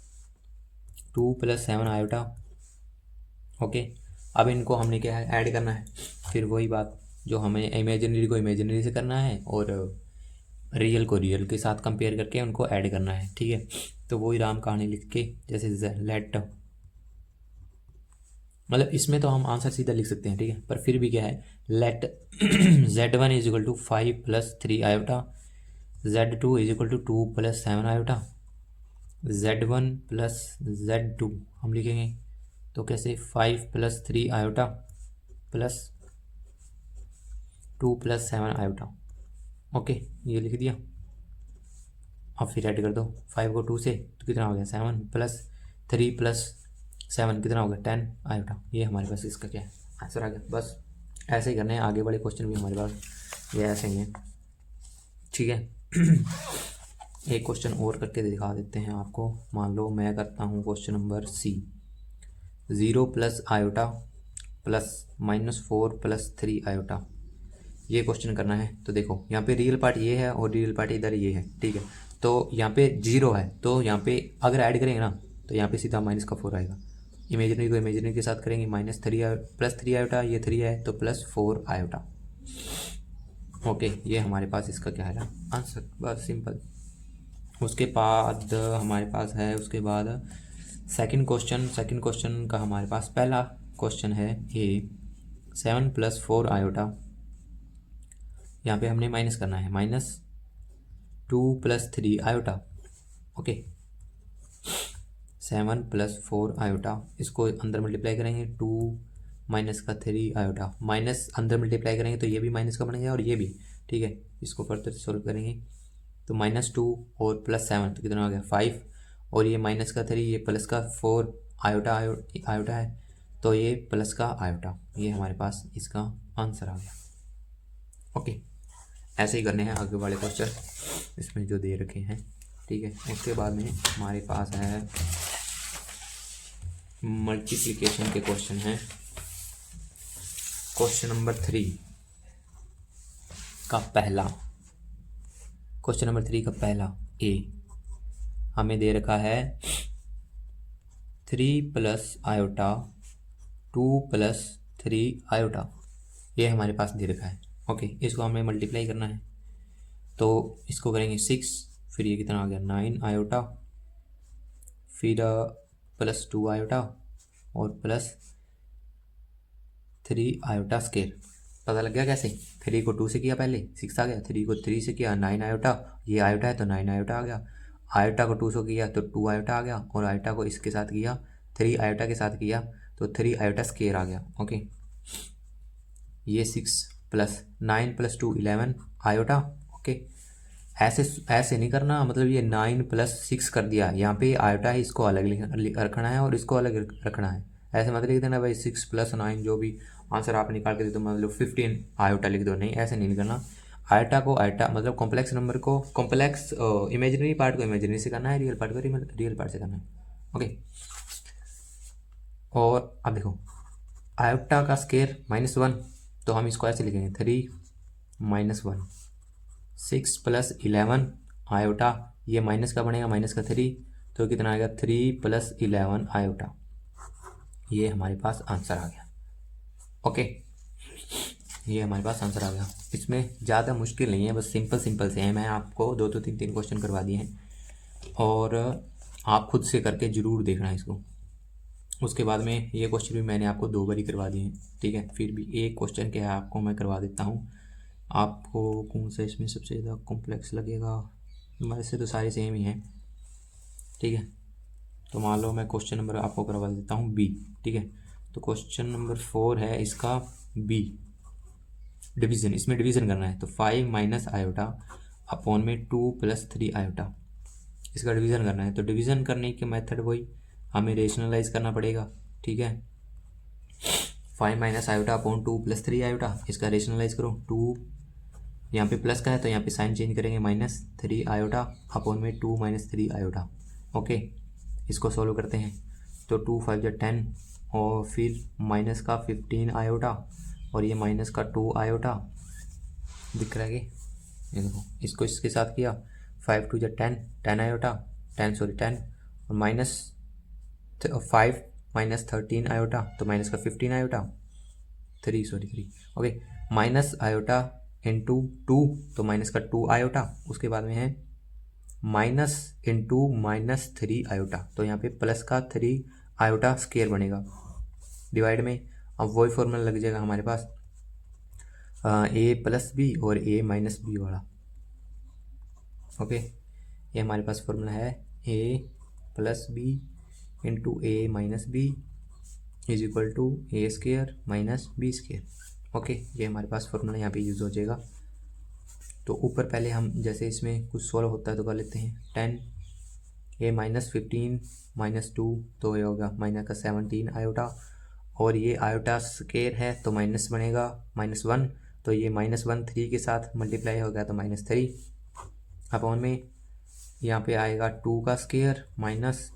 2 + 7 आयोटा। ओके, अब इनको हमने क्या है, ऐड करना है। फिर वही बात जो हमें इमेजिनरी को इमेजिनरी से करना है और रियल को रियल के साथ कंपेयर करके उनको ऐड करना है, ठीक है। तो वही राम कहानी लिख के, जैसे लेट, मतलब इसमें तो हम आंसर सीधा लिख सकते हैं, ठीक है। पर फिर भी क्या है, late Z1 = 5 + 3 iota, Z2 = 2 + 7 iota, Z1 + Z2 हम लिखेंगे तो कैसे, 5 + 3 आयोटा + 2 + 7 आयोटा। ओके, ये लिख दिया। अब फिर ऐड कर दो 5 को 2 से, तो कितना हो गया, 7 + 3 + 7 कितना हो गया, 10 आयोटा। ये हमारे पास इसका क्या है, आंसर आ गया। बस ऐसे ही करने हैं, आगे वाले क्वेश्चन भी हमारे पास ये ऐसे ही हैं, ठीक है। एक क्वेश्चन और करके दिखा देते हैं आपको। मान लो मैं करता हूँ question number C, 0 + iota + -4 + 3 iota. ये क्वेश्चन करना है। तो देखो यहाँ पे रियल पार्ट ये है और रियल पार्ट इधर ये है, ठीक है। तो यहाँ पे 0 है, तो यहाँ पे अगर ऐड करेंगे ना तो यहाँ पे सीधा -4 आएगा। इमेजिनरी को इमेजिनरी के साथ करेंगे, -3 आयोटा, ये 3 है तो +4 आयोटा। ओके, ये हमारे पास इसका क्या है आंसर, बस सिंपल। उसके बाद हमारे पास है, उसके बाद सेकंड क्वेश्चन का हमारे पास पहला क्वेश्चन है ये 7 + 4 आयोटा। यहाँ पे हमने माइनस करना है, -2 + 3 आयोटा। ओके, 7 + 4 आयोटा, इसको अंदर मल्टीप्लाई करेंगे, 2 - 3 आयोटा, माइनस अंदर मल्टीप्लाई करेंगे तो ये भी माइनस का बनेगा और ये भी, ठीक है। इसको फर्दर सॉल्व करेंगे तो -2 और +7 तो कितना हो गया, 5, और ये -3, ये +4 आयोटा है, तो ये प्लस का आयोटा। ये हमारे पास इसका आंसर आ गया। ओके, ऐसे ही करने हैं आगे वाले क्वेश्चन इसमें जो दे रखे हैं, ठीक है। उसके बाद में हमारे पास है मल्टीप्लिकेशन के क्वेश्चन हैं। क्वेश्चन नंबर 3 का A हमें दे रखा है 3 + आयोटा 2 + 3 आयोटा, ये हमारे पास दे रखा है। ओके, इसको हमें मल्टीप्लाई करना है, तो इसको करेंगे 6, फिर ये कितना आ गया, 9 आयोटा, फिर +2 आयोटा और +3 आयोटा स्केयर। पता लग गया कैसे, 3 को 2 से किया पहले 6 आ गया, 3 को 3 से किया 9 आयोटा, ये आयोटा है तो 9 आयोटा आ गया, आयोटा को 2 से किया तो 2 आयोटा आ गया, और आयोटा को इसके साथ किया 3 आयोटा के साथ किया तो 3 आयोटा स्केयर आ गया। ओके, ये 6 + 9 + 2 11 आयोटा। ओके, ऐसे नहीं करना, मतलब ये 9 + 6 कर दिया, यहाँ पे आयोटा है इसको अलग रखना है और इसको अलग रखना है। ऐसे मत लिख देना भाई 6 + 9 जो भी आंसर आप निकाल के दे दो, मतलब 15 आयोटा लिख दो, नहीं ऐसे नहीं लिखना। आयोटा को आयोटा मतलब कॉम्प्लेक्स नंबर को कॉम्प्लेक्स, इमेजिनरी पार्ट को इमेजिनरी से करना है, रियल पार्ट को रियल पार्ट से करना है। ओके, और अब देखो आयोटा का स्केयर -1, तो हम इसको ऐसे लिखेंगे 3 - 1, 6 + 11 आयोटा, ये माइनस का बनेगा -3, तो कितना आएगा 3 + 11 आयोटा। ये हमारे पास आंसर आ गया। ओके, ये हमारे पास आंसर आ गया। इसमें ज़्यादा मुश्किल नहीं है, बस सिंपल से हैं। मैं आपको 2 तो 3 क्वेश्चन करवा दिए हैं और आप खुद से करके ज़रूर देखना इसको। उसके बाद में ये क्वेश्चन भी मैंने आपको 2 बार ही करवा दिए हैं, ठीक है। फिर भी एक क्वेश्चन क्या है आपको मैं करवा देता हूँ। आपको कौन सा इसमें सबसे ज़्यादा कॉम्प्लेक्स लगेगा? वैसे तो सारे सेम ही हैं, ठीक है। तो मान लो मैं क्वेश्चन नंबर आपको करवा देता हूँ बी, ठीक है। तो क्वेश्चन नंबर 4 है इसका बी, डिवीज़न, इसमें डिवीज़न करना है। तो 5 माइनस आयोटा अपॉन में 2 प्लस 3 आयोटा, इसका डिवीज़न करना है। तो डिवीज़न करने के मेथड वही हमें रेशनलाइज करना पड़ेगा, ठीक है। 5 minus iota upon 2 plus 3 iota, इसका रेशनलाइज करो। 2 यहाँ पे प्लस का है तो यहाँ पे साइन चेंज करेंगे, माइनस 3 आयोटा अपॉन में 2 माइनस 3 आयोटा, ओके। इसको सॉल्व करते हैं तो 2 5 जा 10 और फिर माइनस का 15 आयोटा और ये माइनस का 2 आयोटा, दिख रहा है कि ये देखो, इसको इसके साथ किया 5 2 जा 10, 10 आयोटा, 10 और माइनस 5 माइनस 13 आयोटा तो माइनस का 15 iota, 3 okay. Minus iota into 2 तो माइनस का 2 आयोटा, उसके बाद में है माइनस इंटू माइनस 3 आयोटा, तो यहाँ पे प्लस का 3 आयोटा स्केयर बनेगा, डिवाइड में। अब वही फॉर्मूला लग जाएगा हमारे पास ए प्लस बी और ए माइनस बी वाला, ओके। ये हमारे पास फॉर्मूला है a plus b into a minus b is equal to a square minus b square, okay. ये हमारे पास फॉर्मूला यहाँ पे यूज़ हो जाएगा। तो ऊपर पहले हम जैसे इसमें कुछ सॉल्व होता है तो कर लेते हैं। 10 ए माइनस 15 माइनस 2 तो ये होगा माइनस का 17 आयोटा, और ये आयोटा स्केयर है तो माइनस बनेगा -1, तो ये -1 3 के साथ मल्टीप्लाई होगा तो -3 अपॉन में यहाँ पे आएगा 2 का स्केयर माइनस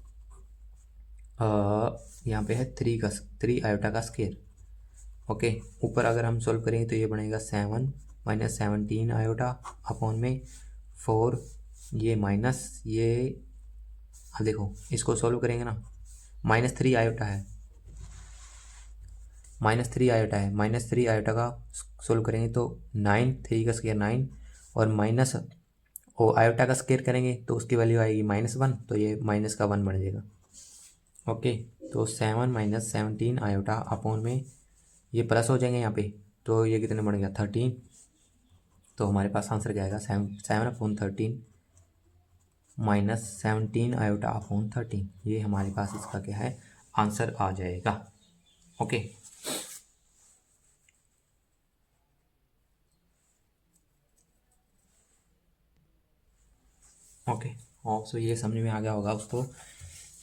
यहाँ पे है 3 आयोटा का स्केयर, ओके। ऊपर अगर हम सॉल्व करेंगे तो ये बनेगा 7 माइनस 17 आयोटा अपॉन में 4, ये माइनस ये, देखो इसको सॉल्व करेंगे ना, -3 आयोटा है, -3 आयोटा है, -3 आयोटा का सोल्व करेंगे तो 9, 3 का स्केयर 9 और माइनस ओ आयोटा का स्केयर करेंगे तो उसकी वैल्यू आएगी -1, तो ये माइनस का 1 बन जाएगा, ओके। तो 7 माइनस 17 आयोटा अपॉन में ये प्लस हो जाएंगे यहाँ पे, तो ये कितने बन गया 13, तो हमारे पास आंसर क्या आएगा 7/13 माइनस 17 आयोटा अपॉन 13, ये हमारे पास इसका क्या है आंसर आ जाएगा, ओके। ओके और सो ये समझ में आ गया होगा उसको।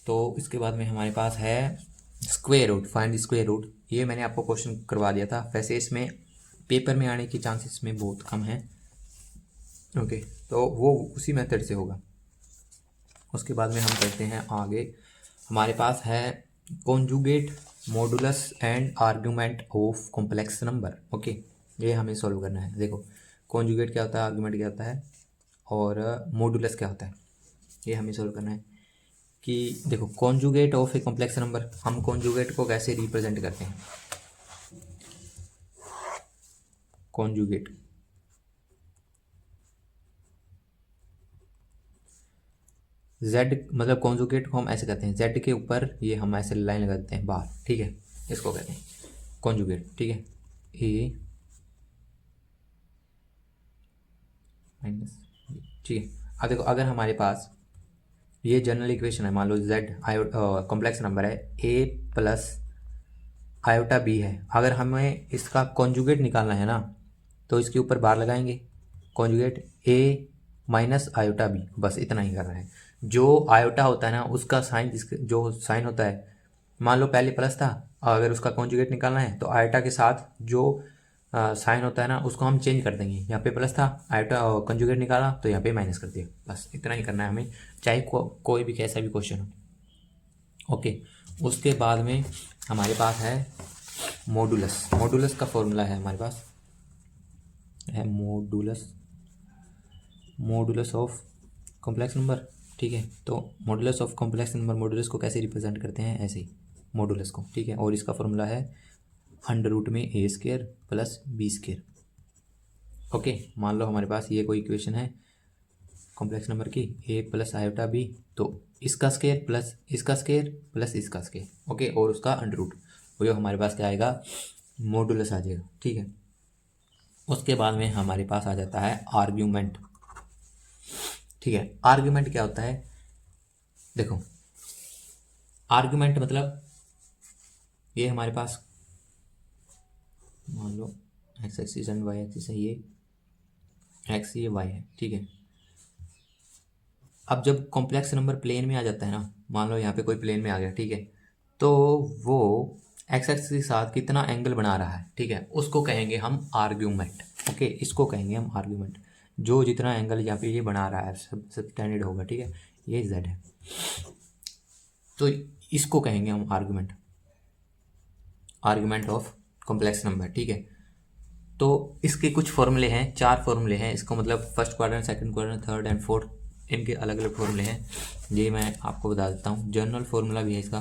तो इसके बाद में हमारे पास है square root, find square root. ये मैंने आपको क्वेश्चन करवा दिया था, वैसे इसमें पेपर में आने की चांसेस में बहुत कम है, ओके। तो वो उसी मेथड से होगा। उसके बाद में हम करते हैं आगे, हमारे पास है conjugate modulus and argument of complex number, okay. ये हमें सॉल्व करना है। देखो कॉन्जुगेट क्या होता है, आर्गुमेंट क्या होता है और मॉडुलस क्या होता है, ये हमें सॉल्व करना है। कि देखो conjugate of a complex number, हम कॉन्जुगेट को कैसे रिप्रेजेंट करते हैं, कॉन्जुगेट z, मतलब कॉन्जुगेट को हम ऐसे करते हैं, z के ऊपर ये हम ऐसे लाइन लगा देते हैं बाहर, ठीक है, इसको कहते हैं कॉन्जुगेट, ठीक है। ए माइनस, ठीक है। अब देखो अगर हमारे पास ये जनरल इक्वेशन है, मान लो z कॉम्प्लेक्स नंबर है a प्लस आयोटा b है, अगर हमें इसका कॉन्जुगेट निकालना है ना तो इसके ऊपर बार लगाएंगे, conjugate a minus iota b, बस इतना ही करना है। जो आयोटा होता है ना उसका साइन, जो साइन होता है, मान लो पहले प्लस था, अगर उसका कॉन्जुगेट निकालना है तो आयोटा के साथ जो साइन होता है ना उसको हम चेंज कर देंगे। यहाँ पे प्लस था, आयोटा कॉन्जुगेट निकाला तो यहाँ पे माइनस कर दिया, बस इतना ही करना है हमें, चाहे कोई भी कैसा भी क्वेश्चन हो, ओके। उसके बाद में हमारे पास है मॉडुलस, मॉडुलस का फॉर्मूला है हमारे पास है मॉडुलस ऑफ कॉम्प्लेक्स नंबर, ठीक है। तो modulus of complex number, modulus को कैसे रिप्रेजेंट करते हैं, ऐसे ही मॉडुलस को, ठीक है। और इसका फॉर्मूला है अंडर रूट में a square plus b square, okay. मान लो हमारे पास ये कोई इक्वेशन है, कॉम्प्लेक्स नंबर की ए प्लस आयोटा बी, तो इसका स्केयर प्लस इसका स्केयर प्लस इसका स्केयर, ओके, और उसका अंडर रूट, वो जो हमारे पास क्या आएगा, मॉडुलस आ जाएगा, ठीक है। उसके बाद में हमारे पास आ जाता है आर्ग्यूमेंट, ठीक है। आर्ग्यूमेंट क्या होता है, देखो आर्ग्यूमेंट मतलब ये हमारे पास मान लो x axis and y axis है, ये एक्स ये वाई है, ठीक है। अब जब कॉम्प्लेक्स नंबर प्लेन में आ जाता है ना, मान लो यहाँ पे कोई प्लेन में आ गया, ठीक है, तो वो एक्स एक्सिस के साथ कितना एंगल बना रहा है, ठीक है, उसको कहेंगे हम आर्ग्यूमेंट, ओके, इसको कहेंगे हम आर्ग्यूमेंट। जो जितना एंगल यहाँ पे ये बना रहा है सब स्टैंडर्ड होगा, ठीक है, ये जेड है, तो इसको कहेंगे हम argument, argument of complex number, ठीक है। तो इसके कुछ फॉर्मूले हैं, 4 फॉर्मूले हैं इसको, मतलब first quadrant, second quadrant, third and fourth, इनके अलग अलग फॉर्मूले हैं, ये मैं आपको बता देता हूँ। जनरल फॉर्मूला भी है इसका,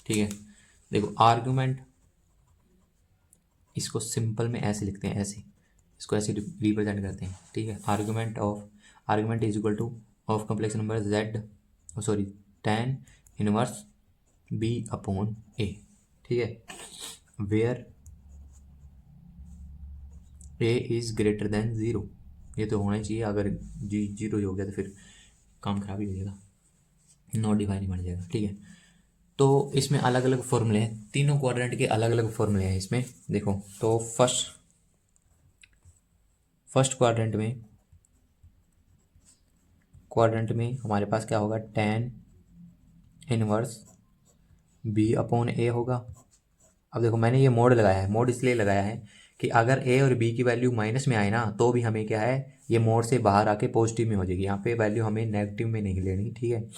ठीक है। देखो आर्ग्यूमेंट, इसको सिंपल में ऐसे लिखते हैं, ऐसे इसको ऐसे रिप्रेजेंट करते हैं, ठीक है। Argument is equal to of complex number Z, sorry tan inverse B upon A, ठीक है, where A is greater than zero, ये तो होना ही चाहिए, अगर जी जीरो हो गया तो फिर काम खराब ही हो जाएगा, नॉट डिफाइन ही बन जाएगा, ठीक है। तो इसमें अलग अलग फॉर्मूले हैं, तीनों क्वाड्रेंट के अलग अलग फॉर्मूले हैं इसमें, देखो। तो फर्स्ट क्वाड्रेंट में हमारे पास क्या होगा, tan इनवर्स बी अपॉन ए होगा। अब देखो मैंने ये मोड लगाया है, मोड इसलिए लगाया है कि अगर ए और बी की वैल्यू माइनस में आए ना, तो भी हमें क्या है, ये मोड से बाहर आके पॉजिटिव में हो जाएगी, यहाँ पे वैल्यू हमें नेगेटिव में नहीं लेनी, ठीक है,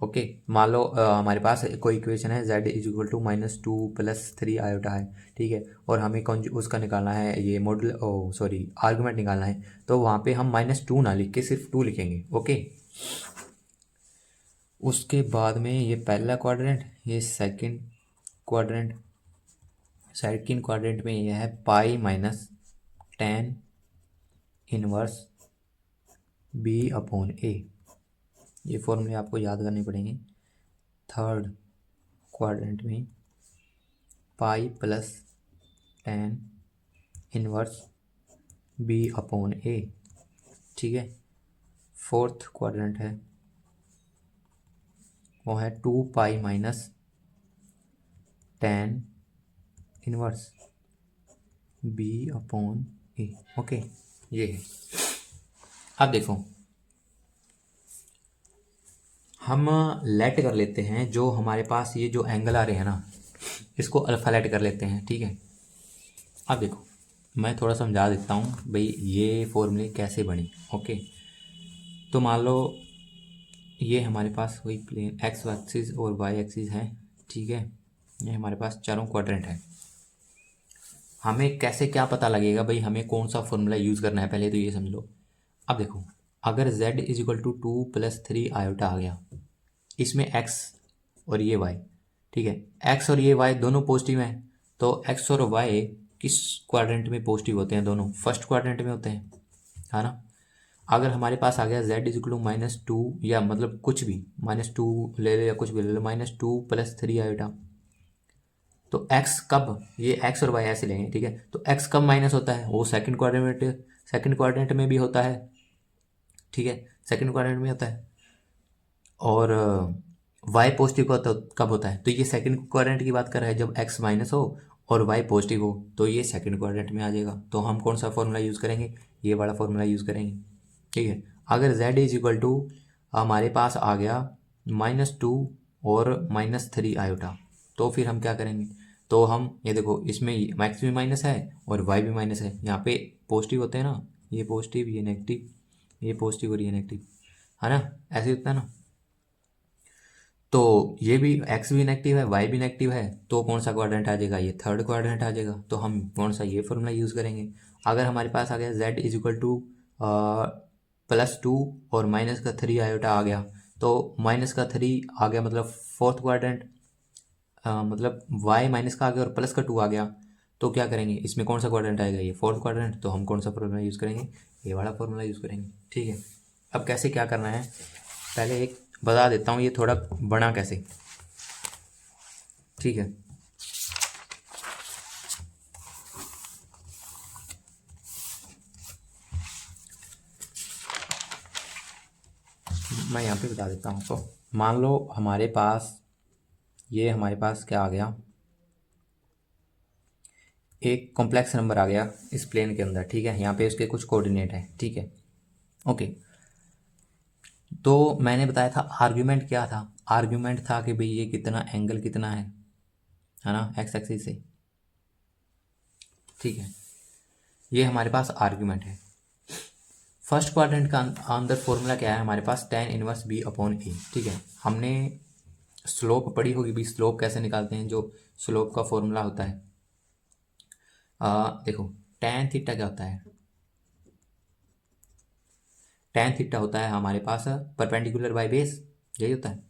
ओके। मान लो हमारे पास कोई इक्वेशन है z is equal to -2 + 3 iota है, ठीक है, और हमें कौन उसका निकालना है, ये मॉडल सॉरी आर्गुमेंट निकालना है, तो वहाँ पे हम -2 ना लिख के सिर्फ 2 लिखेंगे, ओके। उसके बाद में ये पहला क्वाड्रेंट, ये सेकंड क्वाड्रेंट में ये है pi minus tan inverse B upon A, ये फॉर्मूले आपको याद करने पड़ेंगे। थर्ड क्वाड्रेंट में pi plus tan inverse B upon A, ठीक है। फोर्थ क्वाड्रेंट है वो है 2 pi minus tan inverse B upon A, okay, ये है। अब देखो हम लेट कर लेते हैं, जो हमारे पास ये जो एंगल आ रहे हैं ना, इसको अल्फा लेट कर लेते हैं, ठीक है। अब देखो मैं थोड़ा समझा देता हूँ भाई ये फॉर्मूले कैसे बने, ओके। तो मान लो ये हमारे पास वही प्लेन एक्स एक्सिस और वाई एक्सिस है, ठीक है, ये हमारे पास चारों क्वाड्रेंट है। हमें कैसे क्या पता लगेगा भाई हमें कौन सा फॉर्मूला यूज़ करना है, पहले तो ये समझ लो। अब देखो अगर z is equal to 2 + 3 iota आ गया, इसमें x और ये y, ठीक है, x और ये y दोनों पॉजिटिव हैं, तो x और y किस क्वाड्रेंट में पॉजिटिव होते हैं, दोनों फर्स्ट क्वाड्रेंट में होते हैं, है ना। अगर हमारे पास आ गया z इज इक्वल टू -2, या मतलब कुछ भी -2 ले लो या कुछ भी ले लो, -2 + 3 आयोटा, तो x कब, ये x और y ऐसे लेंगे, ठीक है, तो x कब माइनस होता है, वो सेकंड क्वाड्रेंट में भी होता है, ठीक है, सेकंड क्वाड्रेंट में होता है। और y पॉजिटिव कब होता है, तो ये सेकंड क्वाड्रेंट की बात कर रहा है, जब x माइनस हो और y पॉजिटिव हो, तो ये सेकंड क्वाड्रेंट में आ जाएगा। तो हम कौन सा फॉर्मूला यूज़ करेंगे, ये वाला फॉर्मूला यूज़ करेंगे, ठीक है। अगर z इज इक्वल टू हमारे पास आ गया -2 और -3 आयोटा, तो फिर हम क्या करेंगे, तो हम ये देखो इसमें x भी माइनस है और y भी माइनस है, यहाँ पे पॉजिटिव होते हैं ना, ये पॉजिटिव ये नेगेटिव, ये पॉजिटिव और ये नेगेटिव, है ना, ऐसे होता है ना। तो ये भी x भी नेगेटिव है, y भी नेगेटिव है, तो कौन सा क्वाड्रेंट आ जाएगा, ये थर्ड क्वाड्रेंट आ जाएगा। तो हम कौन सा ये फॉर्मूला यूज़ करेंगे। अगर हमारे पास आ गया z इज इक्वल टू +2 और -3 आयोटा आ गया, तो -3 आ गया मतलब फोर्थ क्वाड्रेंट, मतलब y माइनस का आ गया और +2 आ गया, तो क्या करेंगे, इसमें कौन सा क्वाड्रेंट आएगा, ये फोर्थ क्वाड्रेंट, तो हम कौन सा फॉर्मूला यूज़ करेंगे, ये वाला फॉर्मूला यूज़ करेंगे। ठीक है, अब कैसे क्या करना है, पहले एक बता देता हूँ ये थोड़ा बना कैसे। ठीक है, मैं यहाँ पे बता देता हूँ। तो मान लो हमारे पास क्या आ गया, एक कॉम्प्लेक्स नंबर आ गया इस प्लेन के अंदर। ठीक है, यहाँ पे उसके कुछ कोऑर्डिनेट हैं। ठीक है, ओके। तो मैंने बताया था आर्ग्यूमेंट क्या था, आर्ग्यूमेंट था कि भाई ये कितना एंगल कितना है ना, एक्स एक्सिस से। ठीक है, ये हमारे पास आर्ग्यूमेंट है। फर्स्ट क्वाड्रेंट का अंदर फॉर्मूला क्या है हमारे पास, tan inverse b upon A. ठीक है, हमने स्लोप पढ़ी होगी भी, स्लोप कैसे निकालते हैं, जो स्लोप का फॉर्मूला होता है। देखो tan थीटा क्या होता है, tan थीटा होता है हमारे पास परपेंडिकुलर बाय बेस, यही होता है।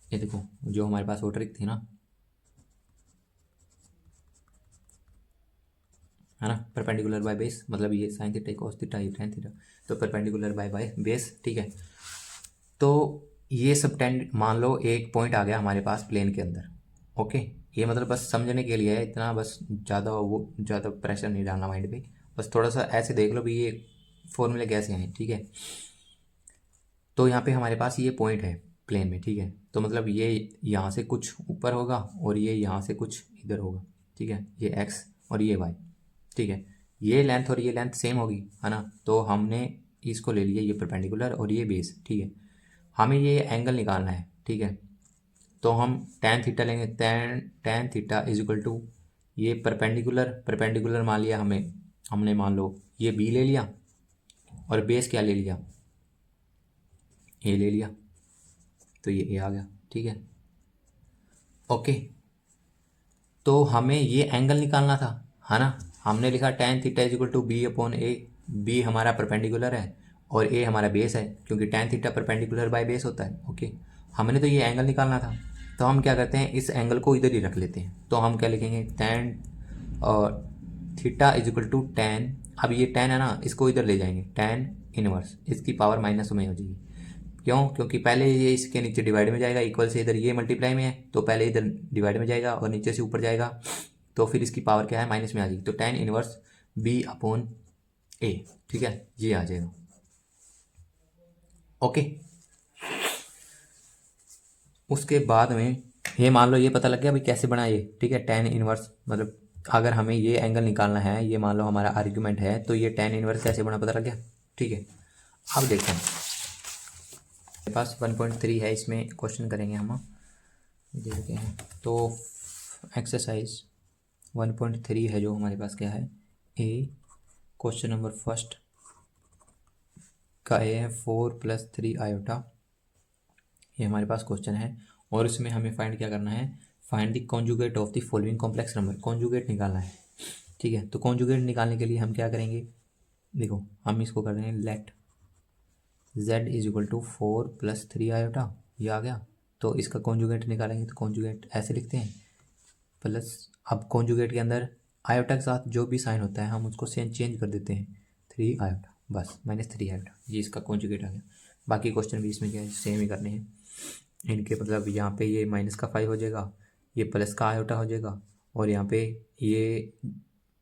ये देखो जो हमारे पास वो ट्रिक थी ना, है ना, परपेंडिकुलर बाय बेस, मतलब ये साइन थीटा कॉस थीटा ये tan थीटा, तो परपेंडिकुलर बाय बेस। ठीक है, तो ये सब टेन, मान लो एक पॉइंट आ गया हमारे पास प्लेन के अंदर। ओके, ये मतलब बस समझने के लिए है इतना, बस ज़्यादा प्रेशर नहीं डालना माइंड पे, बस थोड़ा सा ऐसे देख लो भी ये फॉर्मूले कैसे हैं। ठीक है, तो यहाँ पे हमारे पास ये पॉइंट है प्लेन में। ठीक है, तो मतलब ये यहाँ से कुछ ऊपर होगा और ये यहाँ से कुछ इधर होगा। ठीक है, ये एक्स और ये वाई। ठीक है, ये लेंथ और ये लेंथ सेम होगी, है ना, तो हमने इसको ले लिया, ये परपेंडिकुलर और ये बेस। ठीक है, हमें ये एंगल निकालना है। ठीक है, तो हम tan थीटा लेंगे, tan theta is equal to ये परपेंडिकुलर मान लिया हमने मान लो ये b ले लिया और बेस क्या ले लिया, a ले लिया, तो ये a आ गया। ठीक है, ओके। तो हमें ये एंगल निकालना था, है ना, हमने लिखा tan theta is equal to b upon a, b हमारा परपेंडिकुलर है और a हमारा बेस है, क्योंकि tan theta perpendicular by base होता है। ओके, हमने तो ये एंगल निकालना था, तो हम क्या करते हैं, इस एंगल को इधर ही रख लेते हैं। तो हम क्या लिखेंगे, tan और theta is equal to tan, अब ये tan है ना, इसको इधर ले जाएंगे, tan इनवर्स, इसकी पावर माइनस में हो जाएगी। क्यों, क्योंकि पहले ये इसके नीचे डिवाइड में जाएगा, इक्वल से इधर ये मल्टीप्लाई में है, तो पहले इधर डिवाइड में जाएगा और नीचे से ऊपर जाएगा, तो फिर इसकी पावर क्या है, माइनस में आ जाएगी, तो tan inverse b upon a। ठीक है, ये आ जाएगा। ओके, उसके बाद में ये मान लो ये पता लग गया भाई कैसे बना ये। ठीक है, tan इनवर्स मतलब अगर हमें ये एंगल निकालना है, ये मान लो हमारा आर्ग्यूमेंट है, तो ये tan इनवर्स कैसे बना पता लग गया। ठीक है, अब देखते हैं, मेरे पास 1.3 है, इसमें क्वेश्चन करेंगे हम, देखते हैं। तो एक्सरसाइज 1.3 है जो हमारे पास क्या है, ए क्वेश्चन नंबर फर्स्ट का ए है 4 + 3 आयोटा, ये हमारे पास क्वेश्चन है। और इसमें हमें फाइंड क्या करना है, find the conjugate of the following complex number, conjugate निकालना है। ठीक है, तो कॉन्जुगेट निकालने के लिए हम क्या करेंगे, देखो हम इसको कर रहे हैं let z is equal to 4 + 3 iota, ये आ गया। तो इसका कॉन्जुगेट निकालेंगे, तो कॉन्जुगेट ऐसे लिखते हैं प्लस, अब कॉन्जुगेट के अंदर आयोटा के साथ जो भी साइन होता है हम उसको चेंज कर देते हैं, 3 आयोटा, बस -3 आयोटा, ये इसका कॉन्जुगेट आ गया। बाकी क्वेश्चन भी इसमें क्या है, सेम ही करने हैं इनके, मतलब यहाँ पे ये -5 हो जाएगा, ये प्लस का आयोटा हो जाएगा और यहाँ पे ये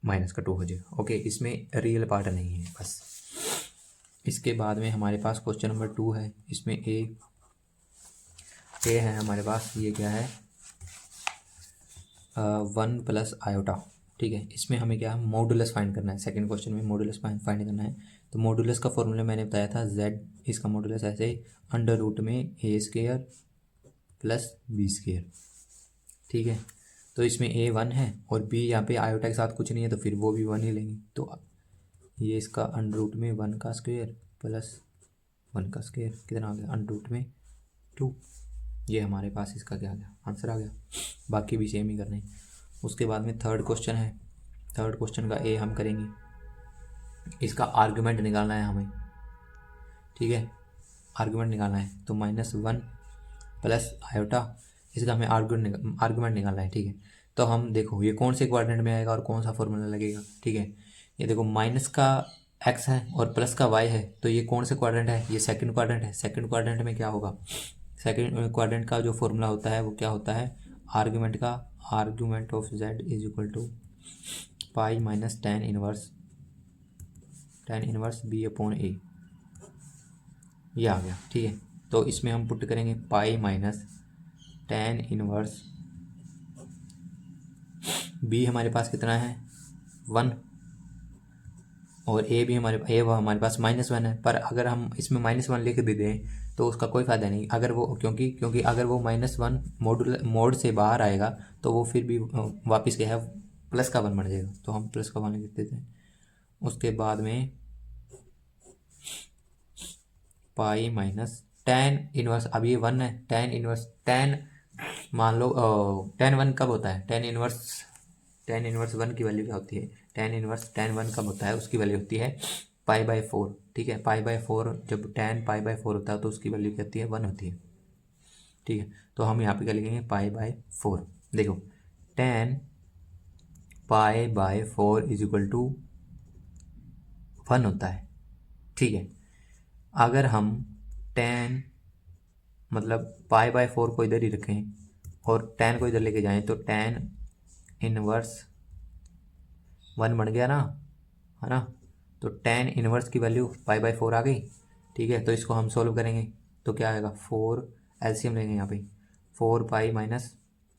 -2 हो जाएगा। ओके, इसमें रियल पार्ट नहीं है बस। इसके बाद में हमारे पास क्वेश्चन नंबर 2 है, इसमें ए है हमारे पास, ये क्या है 1 + आयोटा। ठीक है, इसमें हमें क्या है, मॉडुलस फाइंड करना है, सेकंड क्वेश्चन में मॉडुलस फाइंड करना है। तो मॉडुलस का फॉर्मूला मैंने बताया था z, इसका मॉडुलस ऐसे √में a² + b²। ठीक है, तो इसमें a 1 है और b यहाँ पे आयोटा के साथ कुछ नहीं है, तो फिर वो भी 1 ही लेंगे, तो ये इसका √में 1 का स्क्वायर + 1 का स्क्वायर कितना आ गया, √में 2। ये हमारे पास इसका क्या आ गया, आंसर आ गया। बाकी भी सेम ही करने हैं। उसके बाद में थर्ड क्वेश्चन है, थर्ड क्वेश्चन का ए हम करेंगे, इसका आर्गुमेंट निकालना है हमें। ठीक है, आर्गुमेंट निकालना है, तो -1 + आयोटा, इसका हमें आर्गुमेंट निकालना है। ठीक है, तो हम देखो ये कौन से क्वाड्रेंट में आएगा और कौन सा फॉर्मूला लगेगा, ठीक है। ये देखो माइनस का एक्स है और प्लस का वाई है, तो ये कौन से क्वाड्रेंट है, ये सेकंड क्वाड्रेंट है। सेकंड क्वाड्रेंट में क्या होगा, सेकंड क्वाड्रेंट का जो फॉर्मूला होता है वो क्या होता है, argument of Z is equal to pi minus tan inverse B upon A, ये आ गया, ठीक है। तो इसमें हम पुट करेंगे pi minus tan inverse B हमारे पास कितना है 1, और ए भी हमारे पास -1 है। पर अगर हम इसमें -1 लिख भी दें तो उसका कोई फ़ायदा नहीं, अगर वो क्योंकि अगर वो -1 मोड से बाहर आएगा तो वो फिर भी वापस क्या है प्लस का 1 बन जाएगा, तो हम प्लस का 1 लिख देते हैं। उसके बाद में पाई माइनस टेन इनवर्स, अब ये 1 है, टेन इनवर्स टेन, मान लो टेन 1 कब होता है, टेन इनवर्स 1 की वैल्यू क्या होती है, टेन इनवर्स टेन 1 कब होता है, उसकी वैल्यू होती है π/4, ठीक है। π/4 जब टेन π/4 होता है तो उसकी वैल्यू क्या होती है 1 होती है, ठीक है। तो हम यहाँ पे क्या लिखेंगे π/4, देखो टेन π/4 इज इक्वल टू 1 होता है, ठीक है। अगर हम टेन मतलब π/4 को इधर ही रखें और टेन को इधर लेके जाएं तो टेन इनवर्स 1 बन गया ना, है ना। तो टेन इनवर्स की वैल्यू π/4 आ गई, ठीक है। तो इसको हम सोल्व करेंगे तो क्या आएगा 4, एलसीएम लेंगे यहाँ पे 4 पाई माइनस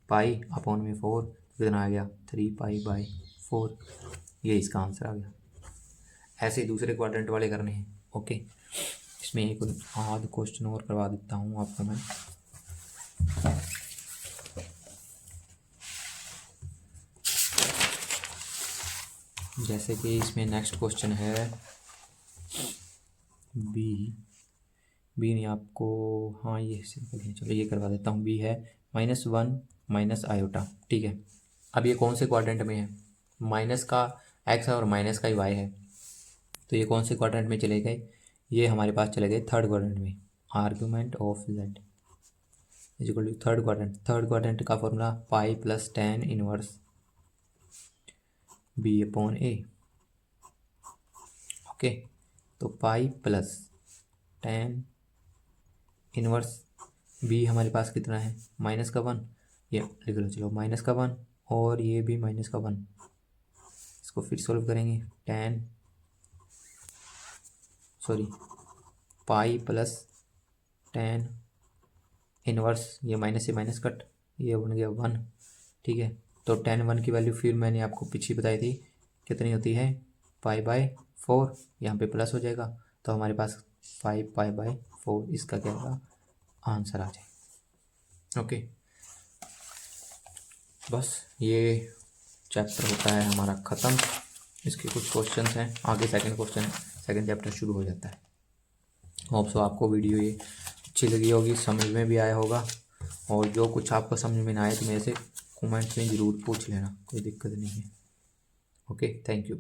पाई अपॉन में 4, कितना आ गया 3π/4, ये इसका आंसर आ गया। ऐसे ही दूसरे क्वाड्रेंट वाले करने हैं, ओके। इसमें एक आध क्वेश्चन और करवा देता हूँ आपको मैं। जैसे कि इसमें नेक्स्ट क्वेश्चन है बी नहीं आपको, हाँ ये सिंपल है, चलो ये करवा देता हूँ। बी है -1 माइनस आयोटा, ठीक है। अब ये कौन से क्वाड्रेंट में है, माइनस का एक्स है और माइनस का ही वाई है, तो ये कौन से क्वाड्रेंट में चले गए, ये हमारे पास चले गए थर्ड क्वाड्रेंट में। Argument of Z is equal to third quadrant का formula pi plus tan inverse B upon A, okay. तो pi plus tan inverse B हमारे पास कितना है -1, ये लिख लो चलो -1, और ये भी -1। इसको फिर सोल्व करेंगे पाई प्लस टेन इनवर्स, ये माइनस से माइनस कट, ये बन गया 1, ठीक है। तो टेन 1 की वैल्यू फिर मैंने आपको पीछे बताई थी कितनी होती है π/4, यहाँ पे प्लस हो जाएगा तो हमारे पास 5π/4, इसका क्या होगा आंसर आ जाए, ओके। बस ये चैप्टर होता है हमारा ख़त्म। इसके कुछ क्वेश्चन हैं, आगे सेकंड चैप्टर शुरू हो जाता है। होप सो आपको वीडियो ये अच्छी लगी होगी, समझ में भी आया होगा, और जो कुछ आपको समझ में ना आए तो मेरे से कमेंट में ज़रूर पूछ लेना, कोई दिक्कत नहीं है, ओके। Thank you.